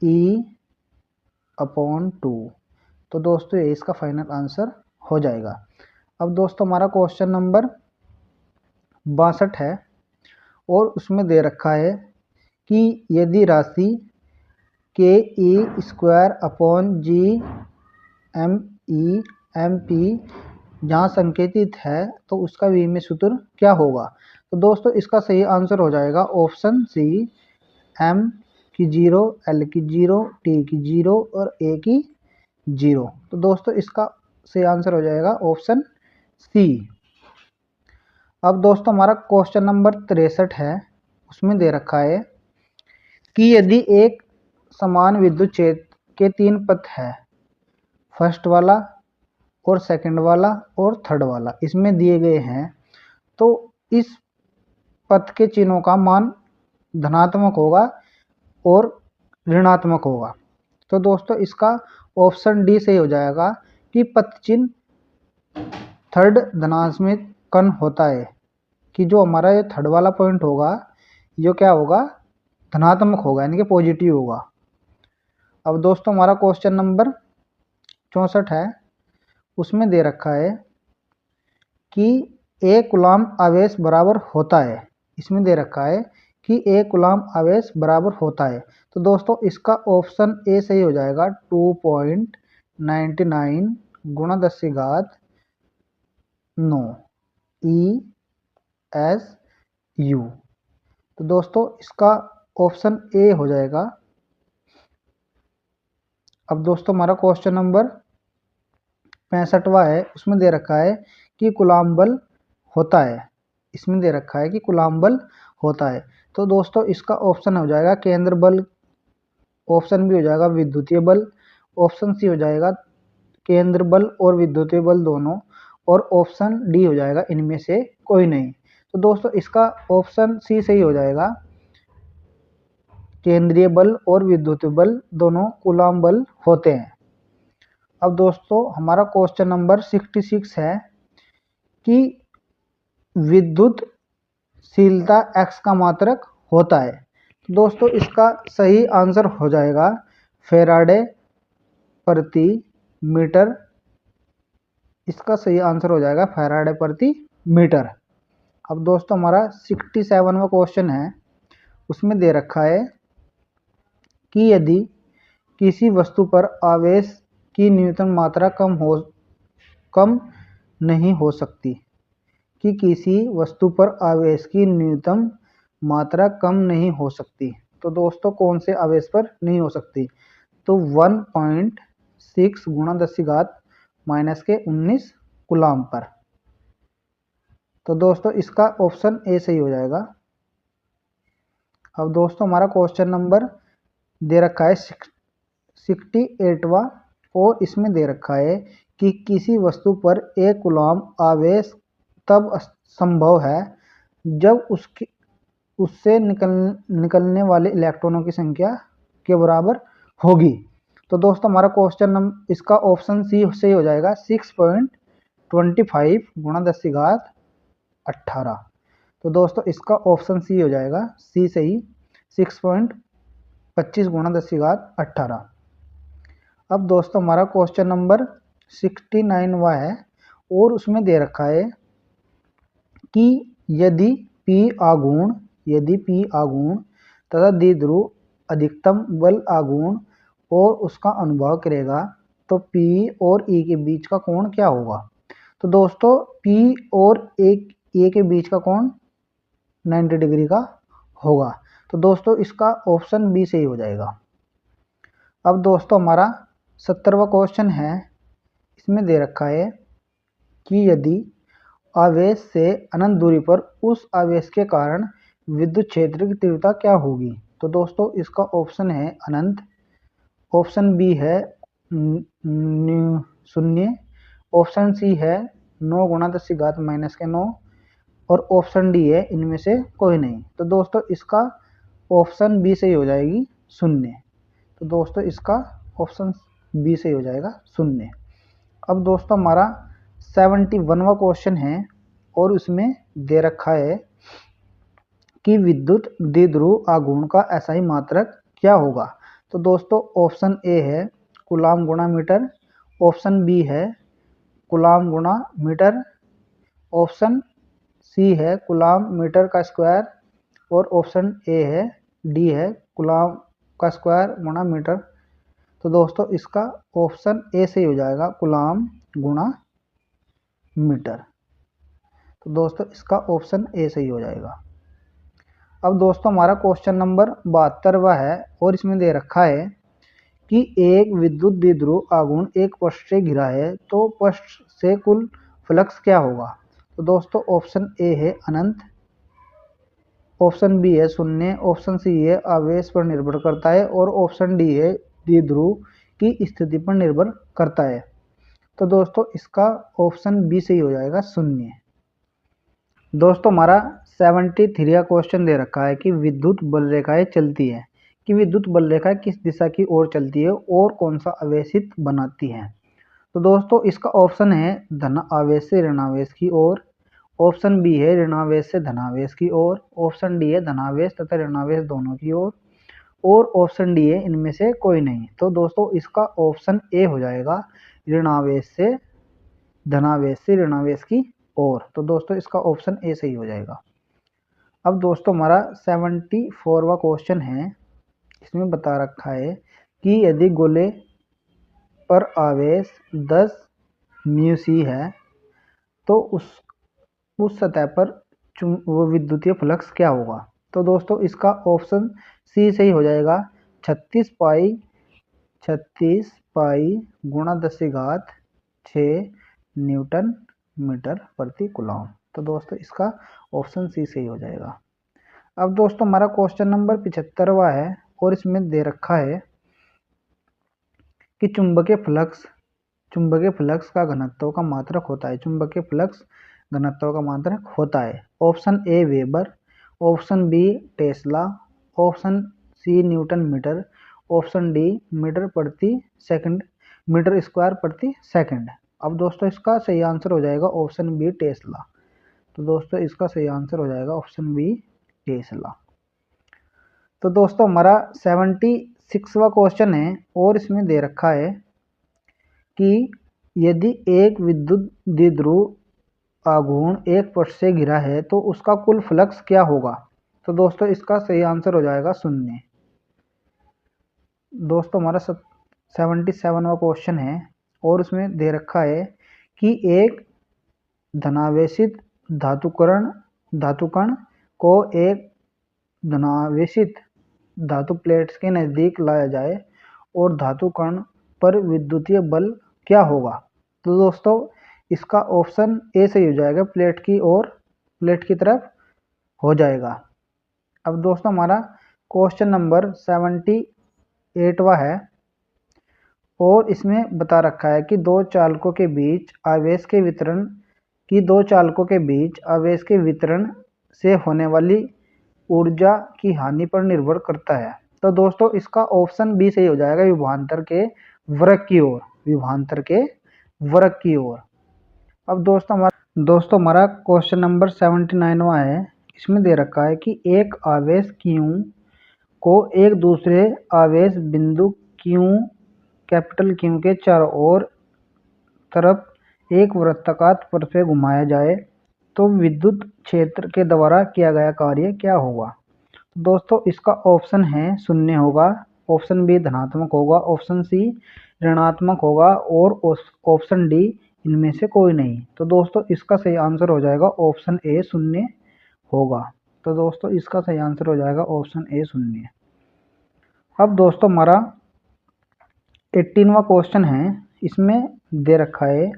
E/2। तो दोस्तों ये इसका फाइनल आंसर हो जाएगा। अब दोस्तों हमारा क्वेश्चन नंबर 62 है और उसमें दे रखा है कि यदि राशि के E square upon G M E M P जहाँ संकेतित है तो उसका विनिमय सूत्र क्या होगा। तो दोस्तों इसका सही आंसर हो जाएगा ऑप्शन सी, एम की 0, एल की 0, टी की 0 और ए की 0। तो दोस्तों इसका सही आंसर हो जाएगा ऑप्शन सी। अब दोस्तों हमारा क्वेश्चन नंबर 63 है, उसमें दे रखा है कि यदि एक समान विद्युत क्षेत्र के 3 पथ है, फर्स्ट वाला और सेकंड वाला और थर्ड वाला इसमें दिए गए हैं, तो इस पथ के चिन्हों का मान धनात्मक होगा और ऋणात्मक होगा। तो दोस्तों इसका ऑप्शन डी सही हो जाएगा कि पथ चिन्ह थर्ड धनात्मक में कन होता है, कि जो हमारा ये थर्ड वाला पॉइंट होगा जो क्या होगा, धनात्मक होगा यानी कि पॉजिटिव होगा। अब दोस्तों हमारा क्वेश्चन नंबर 64 है, उसमें दे रखा है कि एक कूलाम आवेश बराबर होता है। इसमें दे रखा है कि एक कूलाम आवेश बराबर होता है। तो दोस्तों इसका ऑप्शन ए सही हो जाएगा, 2.99 गुणा 10 की घात 9 ESU। तो दोस्तों इसका ऑप्शन ए हो जाएगा। अब दोस्तों हमारा क्वेश्चन नंबर 65वां है, उसमें दे रखा है कि कूलाम बल होता है। इसमें दे रखा है कि कूलाम बल होता है। तो दोस्तों इसका ऑप्शन हो जाएगा केंद्र बल, ऑप्शन बी हो जाएगा विद्युतीय बल, ऑप्शन सी हो जाएगा केंद्र बल और विद्युतीय बल दोनों, और ऑप्शन डी हो जाएगा इनमें से कोई नहीं। तो दोस्तों इसका ऑप्शन सी सही हो जाएगा, केंद्रीय बल और विद्युतीय बल दोनों कूलाम बल होते हैं। अब दोस्तों हमारा क्वेश्चन नंबर 66 है कि विद्युतशीलता x का मात्रक होता है। तो दोस्तों इसका सही आंसर हो जाएगा फैराडे प्रति मीटर। इसका सही आंसर हो जाएगा फैराडे प्रति मीटर। अब दोस्तों हमारा 67वां क्वेश्चन है, उसमें दे रखा है कि यदि किसी वस्तु पर आवेश की न्यूनतम मात्रा कम नहीं हो सकती, कि किसी वस्तु पर आवेश की न्यूनतम मात्रा कम नहीं हो सकती। तो दोस्तों कौन से आवेश पर नहीं हो सकती, तो 1.6 गुणा 10 की घात माइनस के 19 कूलाम पर। तो दोस्तों इसका ऑप्शन ए सही हो जाएगा। अब दोस्तों हमारा क्वेश्चन नंबर दे रखा है 68वां और इसमें दे रखा है कि किसी वस्तु पर एक कूलाम आवेश तब संभव है जब उससे निकलने वाले इलेक्ट्रॉनों की संख्या के बराबर होगी। तो दोस्तों हमारा क्वेश्चन नंबर इसका ऑप्शन सी सही हो जाएगा, 6.25 गुणा 10 की घात 18। तो दोस्तों इसका ऑप्शन सी हो जाएगा, सी सही, 6.25 गुणा 10 की घात 18। अब दोस्तों हमारा क्वेश्चन नंबर 69वां है और उसमें दे रखा है कि यदि P आघूर्ण तथा द्विध्रुव अधिकतम बल आघूर्ण और उसका अनुभव करेगा तो P और E के बीच का कोण क्या होगा? तो दोस्तों P और ए के बीच का कोण 90 डिग्री का होगा। तो दोस्तों इसका ऑप्शन बी सही हो जाएगा। अब दोस्तों हमारा 70वां क्वेश्चन है, इसमें दे रखा है कि यदि आवेश से अनंत दूरी पर उस आवेश के कारण विद्युत क्षेत्र की तीव्रता क्या होगी? तो दोस्तों इसका ऑप्शन है अनंत, ऑप्शन बी है 0, ऑप्शन सी है 9 गुणा 10⁻⁻9 और ऑप्शन डी है इनमें से कोई नहीं। तो दोस्तों इसका ऑप्शन बी सही हो जाएगी 0। तो दोस्तों इसका ऑप्शन बी सही हो जाएगा 0। अब दोस्तों हमारा 71वां क्वेश्चन है और उसमें दे रखा है कि विद्युत द्विध्रुव आघूर्ण का एसआई मात्रक क्या होगा? तो दोस्तों ऑप्शन ए है कूलाम गुणा मीटर, ऑप्शन बी है कूलाम गुणा मीटर, ऑप्शन सी है कूलाम मीटर का स्क्वायर और ऑप्शन ए है डी है कूलाम का स्क्वायर गुणा मीटर। तो दोस्तों इसका ऑप्शन ए सही हो जाएगा कूलाम गुणा मीटर। तो दोस्तों इसका ऑप्शन ए सही हो जाएगा। अब दोस्तों हमारा क्वेश्चन नंबर 72वां है और इसमें दे रखा है कि एक विद्युत द्विध्रुव आघूर्ण एक पृष्ठ से घिरा है तो पृष्ठ से कुल फ्लक्स क्या होगा? तो दोस्तों ऑप्शन ए है अनंत, ऑप्शन बी है 0, ऑप्शन सी है आवेश पर निर्भर करता है और ऑप्शन डी है द्विध्रुव की स्थिति पर निर्भर करता है। तो दोस्तों इसका ऑप्शन बी सही हो जाएगा 0। दोस्तों हमारा 73वां क्वेश्चन दे रखा है कि विद्युत बल रेखाएं चलती है, कि विद्युत बल रेखाएं किस दिशा की ओर चलती है और कौन सा आवेशित बनाती है? तो दोस्तों इसका ऑप्शन है धन आवेश से ऋणावेश की ओर, ऑप्शन बी है ऋणावेश से धनावेश की ओर, ऑप्शन डी है धनावेश तथा ऋणावेश दोनों की ओर और ऑप्शन डी है इनमें से कोई नहीं। तो दोस्तों इसका ऑप्शन ए हो जाएगा ऋणावेश से धनावेश से ऋणावेश की ओर। तो दोस्तों इसका ऑप्शन ए सही हो जाएगा। अब दोस्तों हमारा 74वां क्वेश्चन है, इसमें बता रखा है कि यदि गोले पर आवेश 10 μc है तो उस सतह पर वो विद्युतीय फ्लक्स क्या होगा? तो दोस्तों इसका ऑप्शन सी सही हो जाएगा 36 पाई गुणा 10⁻6 न्यूटन मीटर प्रति कूलम। तो दोस्तों इसका ऑप्शन सी सही हो जाएगा। अब दोस्तों हमारा क्वेश्चन नंबर 75वां है और इसमें दे रखा है कि चुंबकीय फ्लक्स का घनत्व का मात्रक होता है, चुंबकीय फ्लक्स घनत्व का मात्रक होता है। Option A weber, option B tesla, option C newton metre, option D metre square प्रति सेकंड। अब दोस्तों इसका सही आंसर हो जाएगा ऑप्शन बी टेस्ला। तो दोस्तों इसका सही आंसर हो जाएगा ऑप्शन बी टेस्ला। तो दोस्तों हमारा 76वां क्वेश्चन है और इसमें दे रखा है कि यदि एक विद्युत द्विध्रुव आघूर्ण एक पृष्ठ से घिरा है तो उसका कुल फ्लक्स क्या होगा? तो दोस्तों इसका सही आंसर हो जाएगा 0। दोस्तों हमारा 77वां क्वेश्चन है और उसमें दे रखा है कि एक धनावेशित धातुकण को एक धनावेशित धातु प्लेट्स के नज़दीक लाया जाए और धातु कण पर विद्युतीय बल क्या होगा? तो दोस्तों इसका ऑप्शन ए सही हो जाएगा, प्लेट की तरफ हो जाएगा। अब दोस्तों हमारा क्वेश्चन नंबर 78वां है और इसमें बता रखा है कि दो चालकों के बीच आवेश के वितरण से होने वाली ऊर्जा की हानि पर निर्भर करता है। तो दोस्तों इसका ऑप्शन बी सही हो जाएगा विभवांतर के वर्ग की ओर। अब दोस्तों हमारा क्वेश्चन नंबर 79वां है, इसमें दे रखा है कि एक आवेश Q को एक दूसरे आवेश बिंदु कैपिटल Q के चारों ओर तरफ एक वृत्ताकार पथ पे घुमाया जाए तो विद्युत क्षेत्र के द्वारा किया गया कार्य क्या होगा? दोस्तों इसका ऑप्शन है 0 होगा, ऑप्शन बी धनात्मक होगा, ऑप्शन सी ऋणात्मक होगा और ऑप्शन डी इनमें से कोई नहीं। तो दोस्तों इसका सही आंसर हो जाएगा ऑप्शन ए 0 होगा। तो दोस्तों इसका सही आंसर हो जाएगा ऑप्शन ए 0। अब दोस्तों हमारा 18वां क्वेश्चन है। इसमें दे रखा है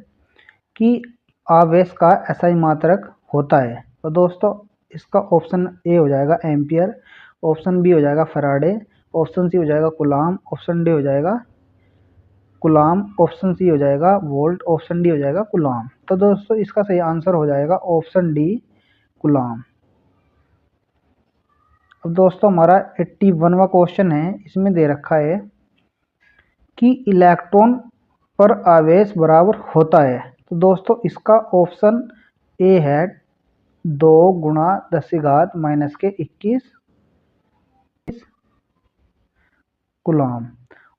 कि आवेश का एसआई मात्रक होता है। तो दोस्तों इसका ऑप्शन ए हो जाएगा एम्पियर, ऑप्शन बी हो जाएगा फैराडे, ऑप्शन सी हो जाएगा कूलाम, ऑप्शन डी हो जाएगा कूलाम, ऑप्शन सी हो जाएगा वोल्ट, ऑप्शन डी हो जाएगा कूलाम। तो दोस्तों इसका सही आंसर हो जाएगा ऑप्शन डी कूलाम। अब दोस्तों हमारा 81वां क्वेश्चन है। इसमें दे रखा है कि इलेक्ट्रॉन पर आवेश बराबर होता है। तो दोस्तों इसका ऑप्शन ए है 2 गुणा 10⁻⁻21 कूलाम,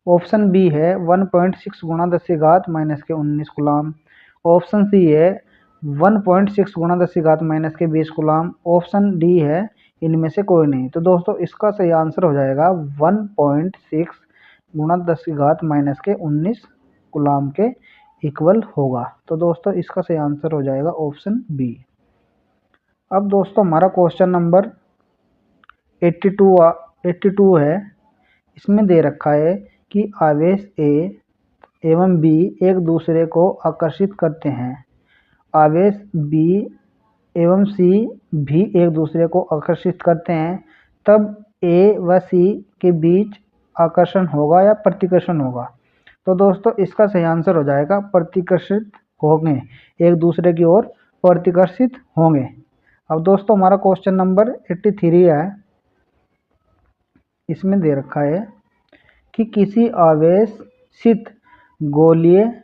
ऑप्शन बी है 1.6 गुणा 10⁻⁻19 कूलाम, ऑप्शन सी है 1.6 गुणा 10⁻⁻20 कूलाम, ऑप्शन डी है इनमें से कोई नहीं। तो दोस्तों इसका सही आंसर हो जाएगा 1.6 गुणा 10⁻⁻19 कूलाम के इक्वल होगा। तो दोस्तों इसका सही आंसर हो जाएगा ऑप्शन बी। अब दोस्तों हमारा क्वेश्चन नंबर 82 है। इसमें दे रखा है कि आवेश ए एवं बी एक दूसरे को आकर्षित करते हैं। आवेश बी एवं सी भी एक दूसरे को आकर्षित करते हैं, तब ए व सी के बीच आकर्षण होगा या प्रतिकर्षण होगा। तो दोस्तों इसका सही आंसर हो जाएगा प्रतिकर्षित होंगे, एक दूसरे की ओर प्रतिकर्षित होंगे। अब दोस्तों हमारा क्वेश्चन नंबर 83 है। इसमें दे रखा है कि किसी आवेशित गोलीय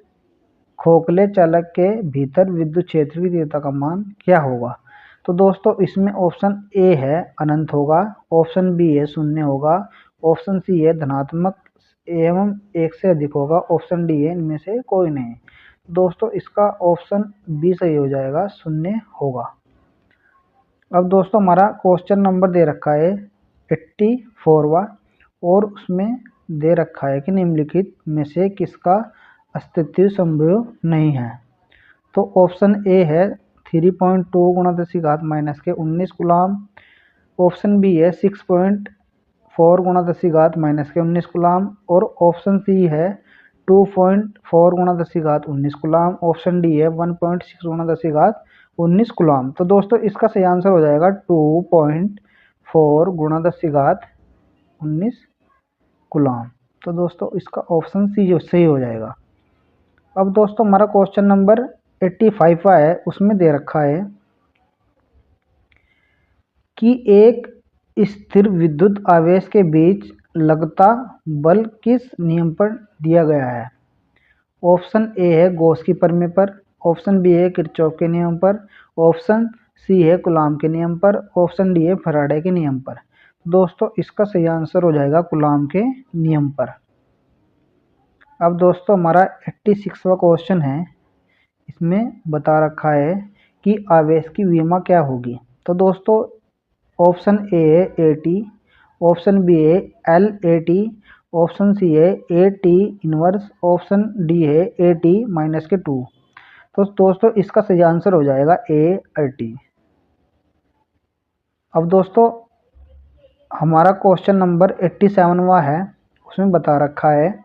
खोखले चालक के भीतर विद्युत क्षेत्र की तीव्रता का मान क्या होगा। तो दोस्तों इसमें ऑप्शन ए है अनंत होगा, ऑप्शन बी है 0 होगा, ऑप्शन सी है धनात्मक एवं 1 से अधिक होगा, ऑप्शन डी है इनमें से कोई नहीं। दोस्तों इसका ऑप्शन बी सही हो जाएगा, 0 होगा। अब दोस्तों हमारा क्वेश्चन नंबर दे रखा है 84वां और उसमें दे रखा है कि निम्नलिखित में से किसका अस्तित्व संभव नहीं है। तो ऑप्शन ए है 3.2 गुणा 10⁻⁻19 कूलाम, ऑप्शन बी है 6.4 गुणा 10⁻⁻19 कूलाम और ऑप्शन सी है 2.4 गुणा 10⁻19 कूलाम, ऑप्शन डी है 1.6 गुणा 10⁻19 कूलाम। तो दोस्तों इसका सही आंसर हो जाएगा 2.4 गुणा 10⁻19 कूलाम। तो दोस्तों इसका ऑप्शन सी जो सही हो जाएगा। अब दोस्तों हमारा क्वेश्चन नंबर 85 है। उसमें दे रखा है कि एक स्थिर विद्युत आवेश के बीच लगता बल किस नियम पर दिया गया है। ऑप्शन ए है गॉस की प्रमेय पर, ऑप्शन बी है किरचॉफ के नियम पर, ऑप्शन सी है कूलाम के नियम पर, ऑप्शन डी है फैराडे के नियम पर। दोस्तों इसका सही आंसर हो जाएगा कूलाम के नियम पर। अब दोस्तों हमारा 86वां क्वेश्चन है। इसमें बता रखा है कि आवेश की विमा क्या होगी। तो दोस्तों ऑप्शन ए है AT, ऑप्शन बी है LAT, ऑप्शन सी है AT इनवर्स, ऑप्शन डी है AT-2। तो दोस्तों इसका सही आंसर हो जाएगा AT। अब दोस्तों हमारा क्वेश्चन नंबर 87वां है। उसमें बता रखा है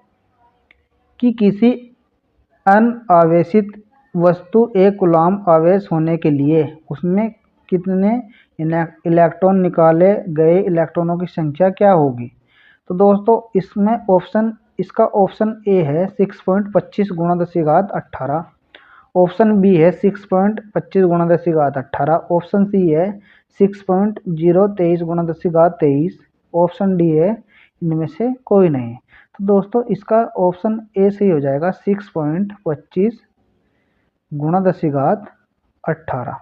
कि किसी अनावेशित वस्तु एक कूलाम आवेश होने के लिए उसमें कितने इलेक्ट्रॉन निकाले गए इलेक्ट्रॉनों की संख्या क्या होगी। तो दोस्तों इसका ऑप्शन ए है 6.25 गुणा 10⁻18, ऑप्शन बी है 6.25 गुणा 10⁻18, ऑप्शन सी है 6.023 गुणा 10⁻23, ऑप्शन डी है इनमें से कोई नहीं। तो दोस्तों इसका ऑप्शन ए सही हो जाएगा 6.25 गुणा 10⁻18।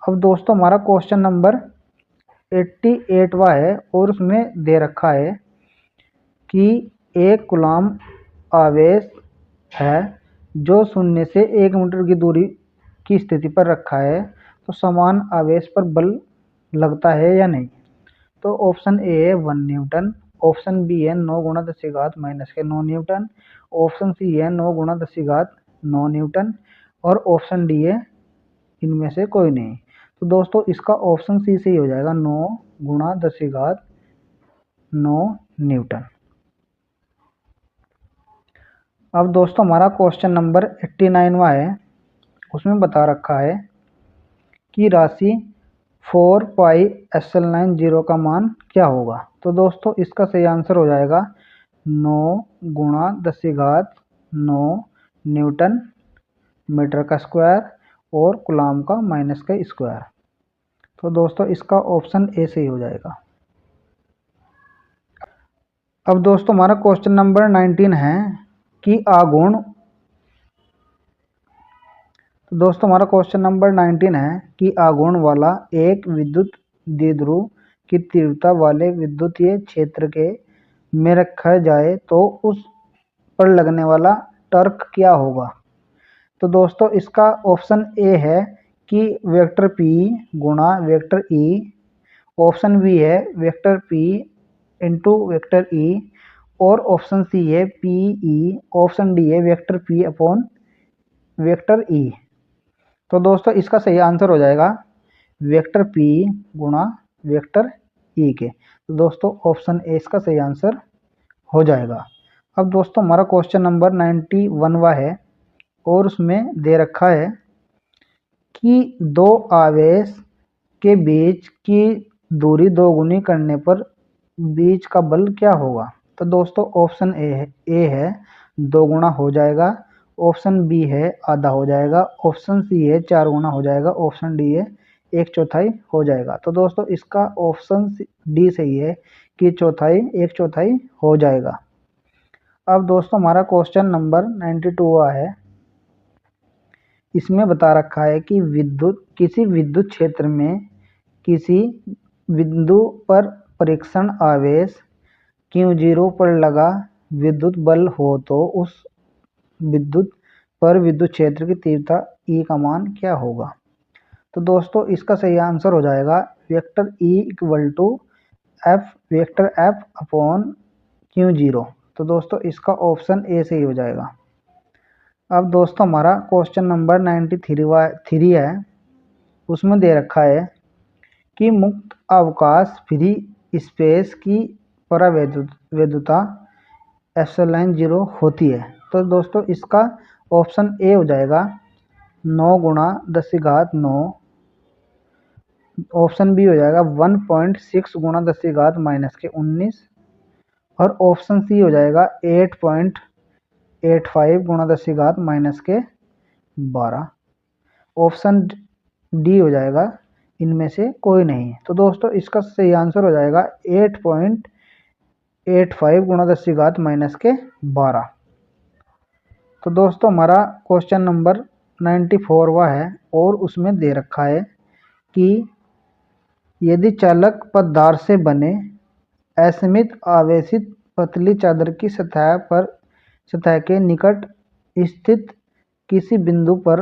अब दोस्तों हमारा क्वेश्चन नंबर 88वां है और उसमें दे रखा है कि एक कूलाम आवेश है जो 0 से 1 मीटर की दूरी की स्थिति पर रखा है, तो समान आवेश पर बल लगता है या नहीं। तो ऑप्शन ए है 1 न्यूटन, ऑप्शन बी है 9 गुणा 10 की घात माइनस के 9 न्यूटन, ऑप्शन सी है 9 गुणा 10 की घात 9 न्यूटन और ऑप्शन डी है इनमें से कोई नहीं। तो दोस्तों इसका ऑप्शन सी से ही हो जाएगा 9 गुणा 10 की घात 9 न्यूटन। अब दोस्तों हमारा क्वेश्चन नंबर 89वां है, उसमें बता रखा है कि राशि 4 पाई एप्सिलॉन 0 का मान क्या होगा। तो दोस्तों इसका सही आंसर हो जाएगा 9 गुणा 10 की घात 9 न्यूटन मीटर का स्क्वायर और कूलम का माइनस का स्क्वायर। तो दोस्तों इसका ऑप्शन ए सही हो जाएगा। अब दोस्तों हमारा क्वेश्चन नंबर 19 है कि आघूर्ण। तो दोस्तों हमारा क्वेश्चन नंबर 19 है कि आघूर्ण वाला एक विद्युत द्विध्रुव की तीव्रता वाले विद्युतीय क्षेत्र के में रखा जाए तो उस पर लगने वाला टॉर्क क्या होगा। तो दोस्तों इसका ऑप्शन ए है कि वेक्टर पी गुणा वेक्टर ई, ऑप्शन बी है vector P into vector E और ऑप्शन सी है पी ई, ऑप्शन डी है vector P upon vector E. तो दोस्तों इसका सही आंसर हो जाएगा वेक्टर पी गुणा वेक्टर ई के। तो दोस्तों ऑप्शन ए इसका सही आंसर हो जाएगा। अब दोस्तों हमारा क्वेश्चन नंबर 91वां है और उसमें दे रखा है कि दो आवेश के बीच की दूरी दोगुनी करने पर बीच का बल क्या होगा। तो दोस्तों ऑप्शन ए है 2 गुना हो जाएगा, ऑप्शन बी है आधा हो जाएगा, ऑप्शन सी है 4 गुना हो जाएगा, ऑप्शन डी है 1/4 हो जाएगा। तो दोस्तों इसका ऑप्शन डी सही है कि चौथाई 1/4 हो जाएगा। अब दोस्तों हमारा क्वेश्चन नंबर 92 है, इसमें बता रखा है कि किसी विद्युत क्षेत्र में किसी बिंदु पर परीक्षण आवेश Q0 पर लगा विद्युत बल हो तो उस विद्युत पर विद्युत क्षेत्र की तीव्रता E का मान क्या होगा। तो दोस्तों इसका सही आंसर हो जाएगा vector E equal to vector F upon Q0। तो दोस्तों इसका ऑप्शन ए सही हो जाएगा। अब दोस्तों हमारा क्वेश्चन नंबर 93 है, उसमें दे रखा है कि मुक्त अवकाश फ्री स्पेस की परावैद्युता एप्सिलॉन 0 होती है। तो दोस्तों इसका ऑप्शन ए हो जाएगा 9 गुणा 10 की घात 9, ऑप्शन बी हो जाएगा 1.6 गुणा 10 की घात माइनस के 19 और ऑप्शन सी हो जाएगा 8.85 गुणा 10 की घात माइनस के 12, ऑप्शन डी हो जाएगा इनमें से कोई नहीं। तो दोस्तों इसका सही आंसर हो जाएगा 8.85 गुणा 10 की घात माइनस के 12। तो दोस्तों हमारा क्वेश्चन नंबर 94वां है और उसमें दे रखा है कि यदि चालक पदार्थ से बने असीमित आवेशित पतली चादर की सतह के निकट स्थित किसी बिंदु पर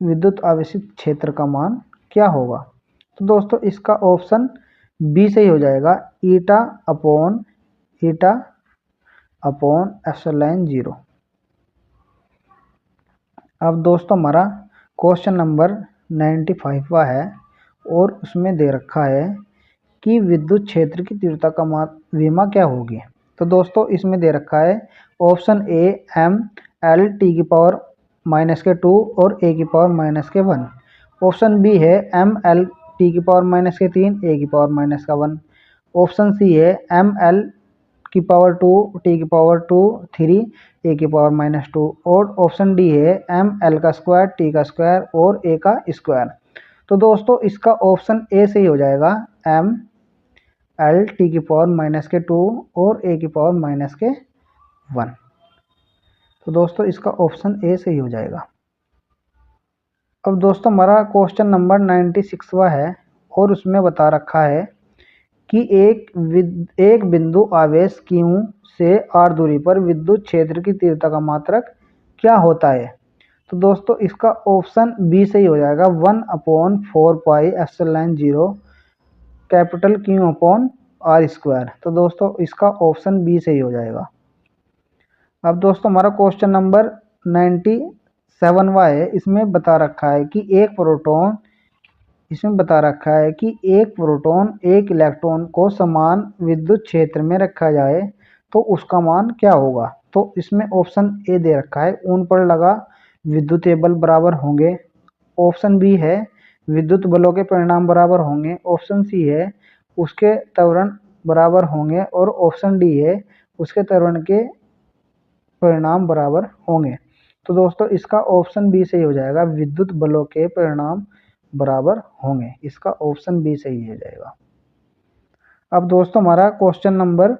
विद्युत आवेशित क्षेत्र का मान क्या होगा। तो दोस्तों इसका ऑप्शन बी सही हो जाएगा ईटा अपॉन एप्सिलॉन 0। अब दोस्तों हमारा क्वेश्चन नंबर 95वां है और उसमें दे रखा है कि विद्युत क्षेत्र की तीव्रता का विमा क्या होगी। तो दोस्तों इसमें दे रखा है ऑप्शन ए ml (10⁻⁻2 और a⁻⁻1), ऑप्शन बी है ml (10⁻3 a⁻⁻1), ऑप्शन सी है ml (2 t⁻2 3 a⁻⁻2) और ऑप्शन डी है ml² t² और a²। तो दोस्तों इसका ऑप्शन ए सही हो जाएगा ml (10⁻2 और a⁻1). तो दोस्तों इसका ऑप्शन ए सही हो जाएगा। अब दोस्तों हमारा क्वेश्चन नंबर 96वां है और उसमें बता रखा है कि एक बिंदु आवेश Q से r दूरी पर विद्युत क्षेत्र की तीव्रता का मात्रक क्या होता है। तो दोस्तों इसका ऑप्शन बी सही हो जाएगा 1/4 pi epsilon 0 capital Q upon R square. तो दोस्तों इसका ऑप्शन बी सही हो जाएगा। अब दोस्तों हमारा क्वेश्चन नंबर 97वां है। इसमें बता रखा है कि एक प्रोटॉन एक इलेक्ट्रॉन को समान विद्युत क्षेत्र में रखा जाए तो उसका मान क्या होगा। तो इसमें ऑप्शन ए दे रखा है, उन पर लगा विद्युतीय बल बराबर होंगे। ऑप्शन बी है विद्युत बलों के परिणाम बराबर होंगे। ऑप्शन सी है उसके त्वरण बराबर होंगे। और ऑप्शन डी है उसके त्वरण के परिणाम बराबर होंगे। तो दोस्तों इसका ऑप्शन बी सही हो जाएगा, विद्युत बलों के परिणाम बराबर होंगे। इसका ऑप्शन बी सही हो जाएगा। अब दोस्तों हमारा क्वेश्चन नंबर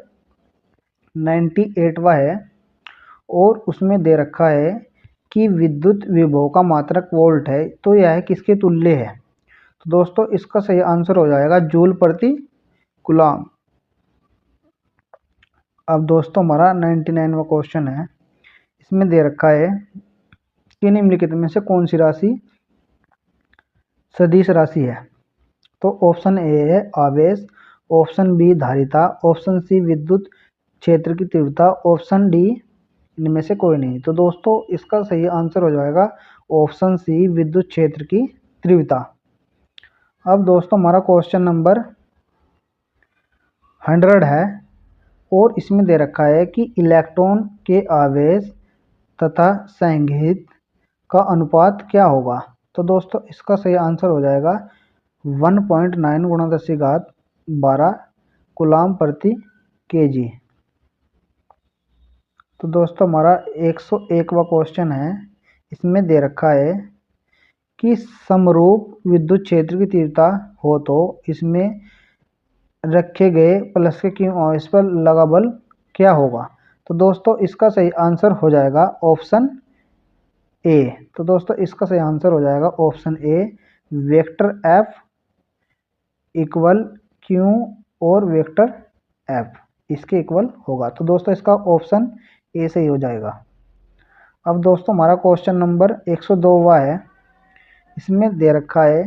98वां है और उसमें दे रखा है कि विद्युत विभव का मात्रक वोल्ट है, तो यह किसके तुल्य है। तो दोस्तों इसका सही आंसर हो जाएगा जूल प्रति कूलम। अब दोस्तों हमारा 99वां क्वेश्चन है। इसमें दे रखा है कि निम्नलिखित में से कौन सी राशि सदिश राशि है। तो ऑप्शन ए है आवेश, ऑप्शन बी धारिता, ऑप्शन सी विद्युत क्षेत्र की तीव्रता, ऑप्शन डी इनमें से कोई नहीं। तो दोस्तों इसका सही आंसर हो जाएगा ऑप्शन सी विद्युत क्षेत्र की तीव्रता। अब दोस्तों हमारा क्वेश्चन नंबर 100 है और इसमें दे रखा है कि इलेक्ट्रॉन के आवेश तथा संघित का अनुपात क्या होगा। तो दोस्तों इसका सही आंसर हो जाएगा 1.9 गुणा 10⁻12 कूलम प्रति केजी। तो दोस्तों हमारा 101वां क्वेश्चन है। इसमें दे रखा है कि समरूप विद्युत क्षेत्र की तीव्रता हो तो इसमें रखे गए प्लस के क्यू आवेश पर लगा बल क्या होगा। तो दोस्तों इसका सही आंसर हो जाएगा ऑप्शन ए। तो दोस्तों इसका सही आंसर हो जाएगा ऑप्शन ए, वेक्टर एफ इक्वल क्यू और वेक्टर एफ इसके इक्वल होगा। तो दोस्तों इसका ऑप्शन ए सही हो जाएगा। अब दोस्तों हमारा क्वेश्चन नंबर 102वां है। इसमें दे रखा है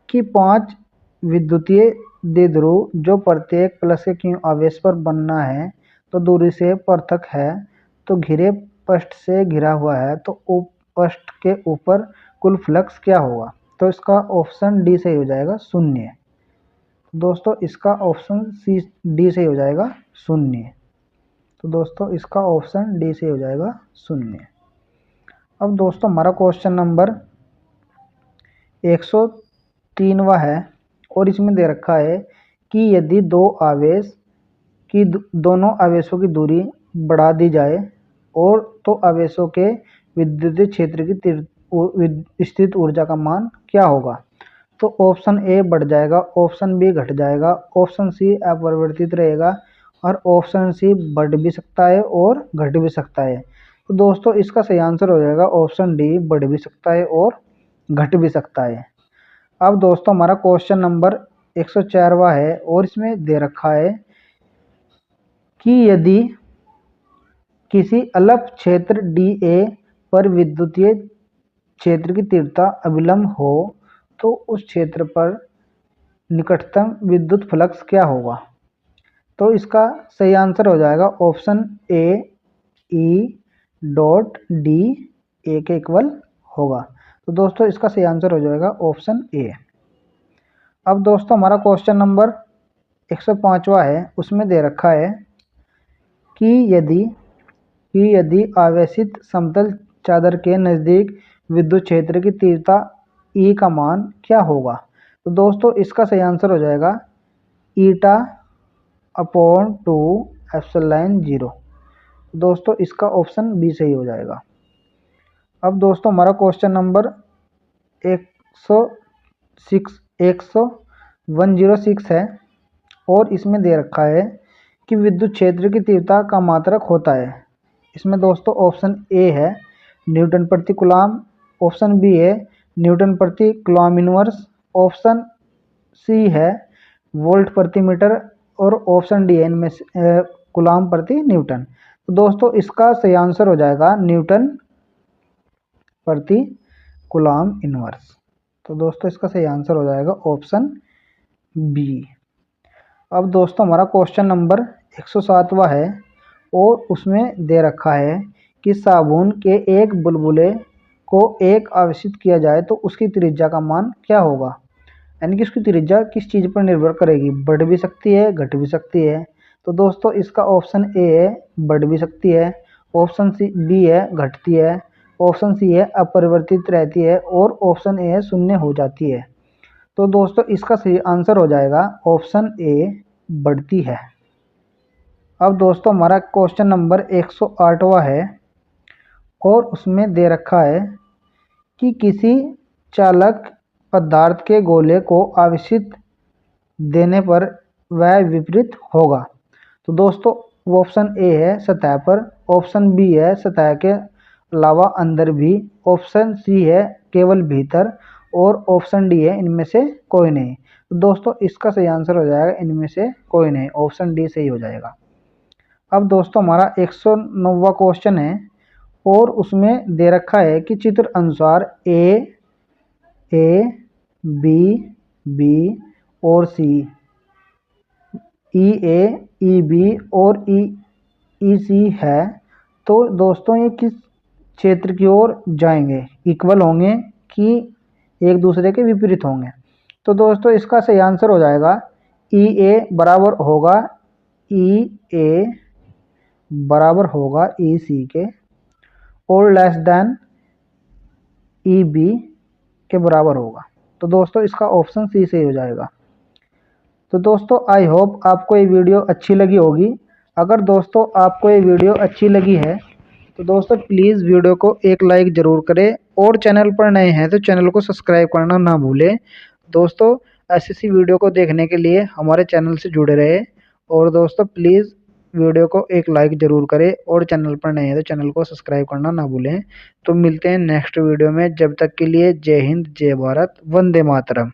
कि 5 विद्युतीय द्विध्रुव जो प्रत्येक प्लस के क्यू आवेश पर बनना है तो दूरी से पृथक है तो घिरे पृष्ठ से घिरा हुआ है तो पृष्ठ के ऊपर कुल फ्लक्स क्या होगा। तो इसका ऑप्शन डी सही हो जाएगा 0। दोस्तों इसका ऑप्शन सी डी सही हो जाएगा 0। तो दोस्तों इसका ऑप्शन डी सही हो जाएगा 0। अब दोस्तों हमारा क्वेश्चन नंबर 103वां है और इसमें दे रखा है कि यदि दोनों आवेशों की दूरी बढ़ा दी जाए और तो आवेशों के विद्युत क्षेत्र की स्थित ऊर्जा का मान क्या होगा। तो ऑप्शन ए बढ़ जाएगा, ऑप्शन बी घट जाएगा, ऑप्शन सी अपरिवर्तित रहेगा और ऑप्शन सी बढ़ भी सकता है और घट भी सकता है। तो दोस्तों इसका सही आंसर हो जाएगा ऑप्शन डी, बढ़ भी सकता है और घट भी सकता है। अब दोस्तों हमारा क्वेश्चन नंबर 104वां है और इसमें दे रखा है कि यदि किसी अलग क्षेत्र डी ए पर विद्युतीय क्षेत्र की तीव्रता अभिलंब हो तो उस क्षेत्र पर निकटतम विद्युत फ्लक्स क्या होगा। तो इसका सही आंसर हो जाएगा option A, E dot D A के इक्वल होगा। तो दोस्तों इसका सही आंसर हो जाएगा ऑप्शन ए। अब दोस्तों हमारा क्वेश्चन नंबर 105वां है। उसमें दे रखा है कि यदि आवेशित समतल चादर के नज़दीक विद्युत क्षेत्र की तीव्रता ई का मान क्या होगा। तो दोस्तों इसका सही आंसर हो जाएगा ईटा अपॉन 2 एप्सिलॉन 0। दोस्तों इसका ऑप्शन बी सही हो जाएगा। अब दोस्तों हमारा क्वेश्चन नंबर 106 है और इसमें दे रखा है कि विद्युत क्षेत्र की तीव्रता का मात्रक होता है। इसमें दोस्तों ऑप्शन ए है न्यूटन प्रति कूलम, ऑप्शन बी है न्यूटन प्रति कूलम इनवर्स, ऑप्शन सी है वोल्ट प्रति मीटर और ऑप्शन डी है इनमें कूलम प्रति न्यूटन। तो दोस्तों इसका सही आंसर हो जाएगा न्यूटन प्रति कूलम इनवर्स। तो दोस्तों इसका सही आंसर हो जाएगा ऑप्शन बी। अब दोस्तों हमारा क्वेश्चन नंबर 107वां है और उसमें दे रखा है कि साबुन के एक बुलबुले को एक आवेशित किया जाए तो उसकी त्रिज्या का मान क्या होगा। यानी कि उसकी त्रिज्या किस चीज़ पर निर्भर करेगी, बढ़ भी सकती है घट भी सकती है। तो दोस्तों इसका ऑप्शन ए है बढ़ भी सकती है, ऑप्शन सी बी है घटती है, ऑप्शन सी है अपरिवर्तित रहती है और ऑप्शन ए है शून्य हो जाती है। तो दोस्तों इसका सही आंसर हो जाएगा ऑप्शन ए बढ़ती है। अब दोस्तों हमारा क्वेश्चन नंबर 108वां है और उसमें दे रखा है कि किसी चालक पदार्थ के गोले को आवेशित देने पर वह विपरीत होगा। तो दोस्तों ऑप्शन ए है सतह पर, ऑप्शन बी है सतह के अलावा अंदर भी, ऑप्शन सी है केवल भीतर और ऑप्शन डी है इनमें से कोई नहीं। तो दोस्तों इसका सही आंसर हो जाएगा इनमें से कोई नहीं, ऑप्शन डी सही हो जाएगा। अब दोस्तों हमारा 109वां क्वेश्चन है और उसमें दे रखा है कि चित्र अनुसार ए बी बी और सी, ई ए ई बी और ई सी है। तो दोस्तों ये किस क्षेत्र की ओर जाएंगे, इक्वल होंगे कि एक दूसरे के विपरीत होंगे। तो दोस्तों इसका सही आंसर हो जाएगा ई ए बराबर होगा ई ए बराबर होगा ई सी के और लेस देन ई बी के बराबर होगा। तो दोस्तों इसका ऑप्शन सी सही हो जाएगा। तो दोस्तों आई होप आपको ये वीडियो अच्छी लगी होगी। अगर दोस्तों आपको ये वीडियो अच्छी लगी है तो दोस्तों प्लीज़ वीडियो को एक लाइक ज़रूर करें और चैनल पर नए हैं तो चैनल को सब्सक्राइब करना ना भूलें। दोस्तों ऐसी वीडियो को देखने के लिए हमारे चैनल से जुड़े रहे और दोस्तों प्लीज़ वीडियो को एक लाइक ज़रूर करें और चैनल पर नए हैं तो चैनल को सब्सक्राइब करना ना भूलें। तो मिलते हैं नेक्स्ट वीडियो में, जब तक के लिए जय हिंद जय भारत वंदे मातरम।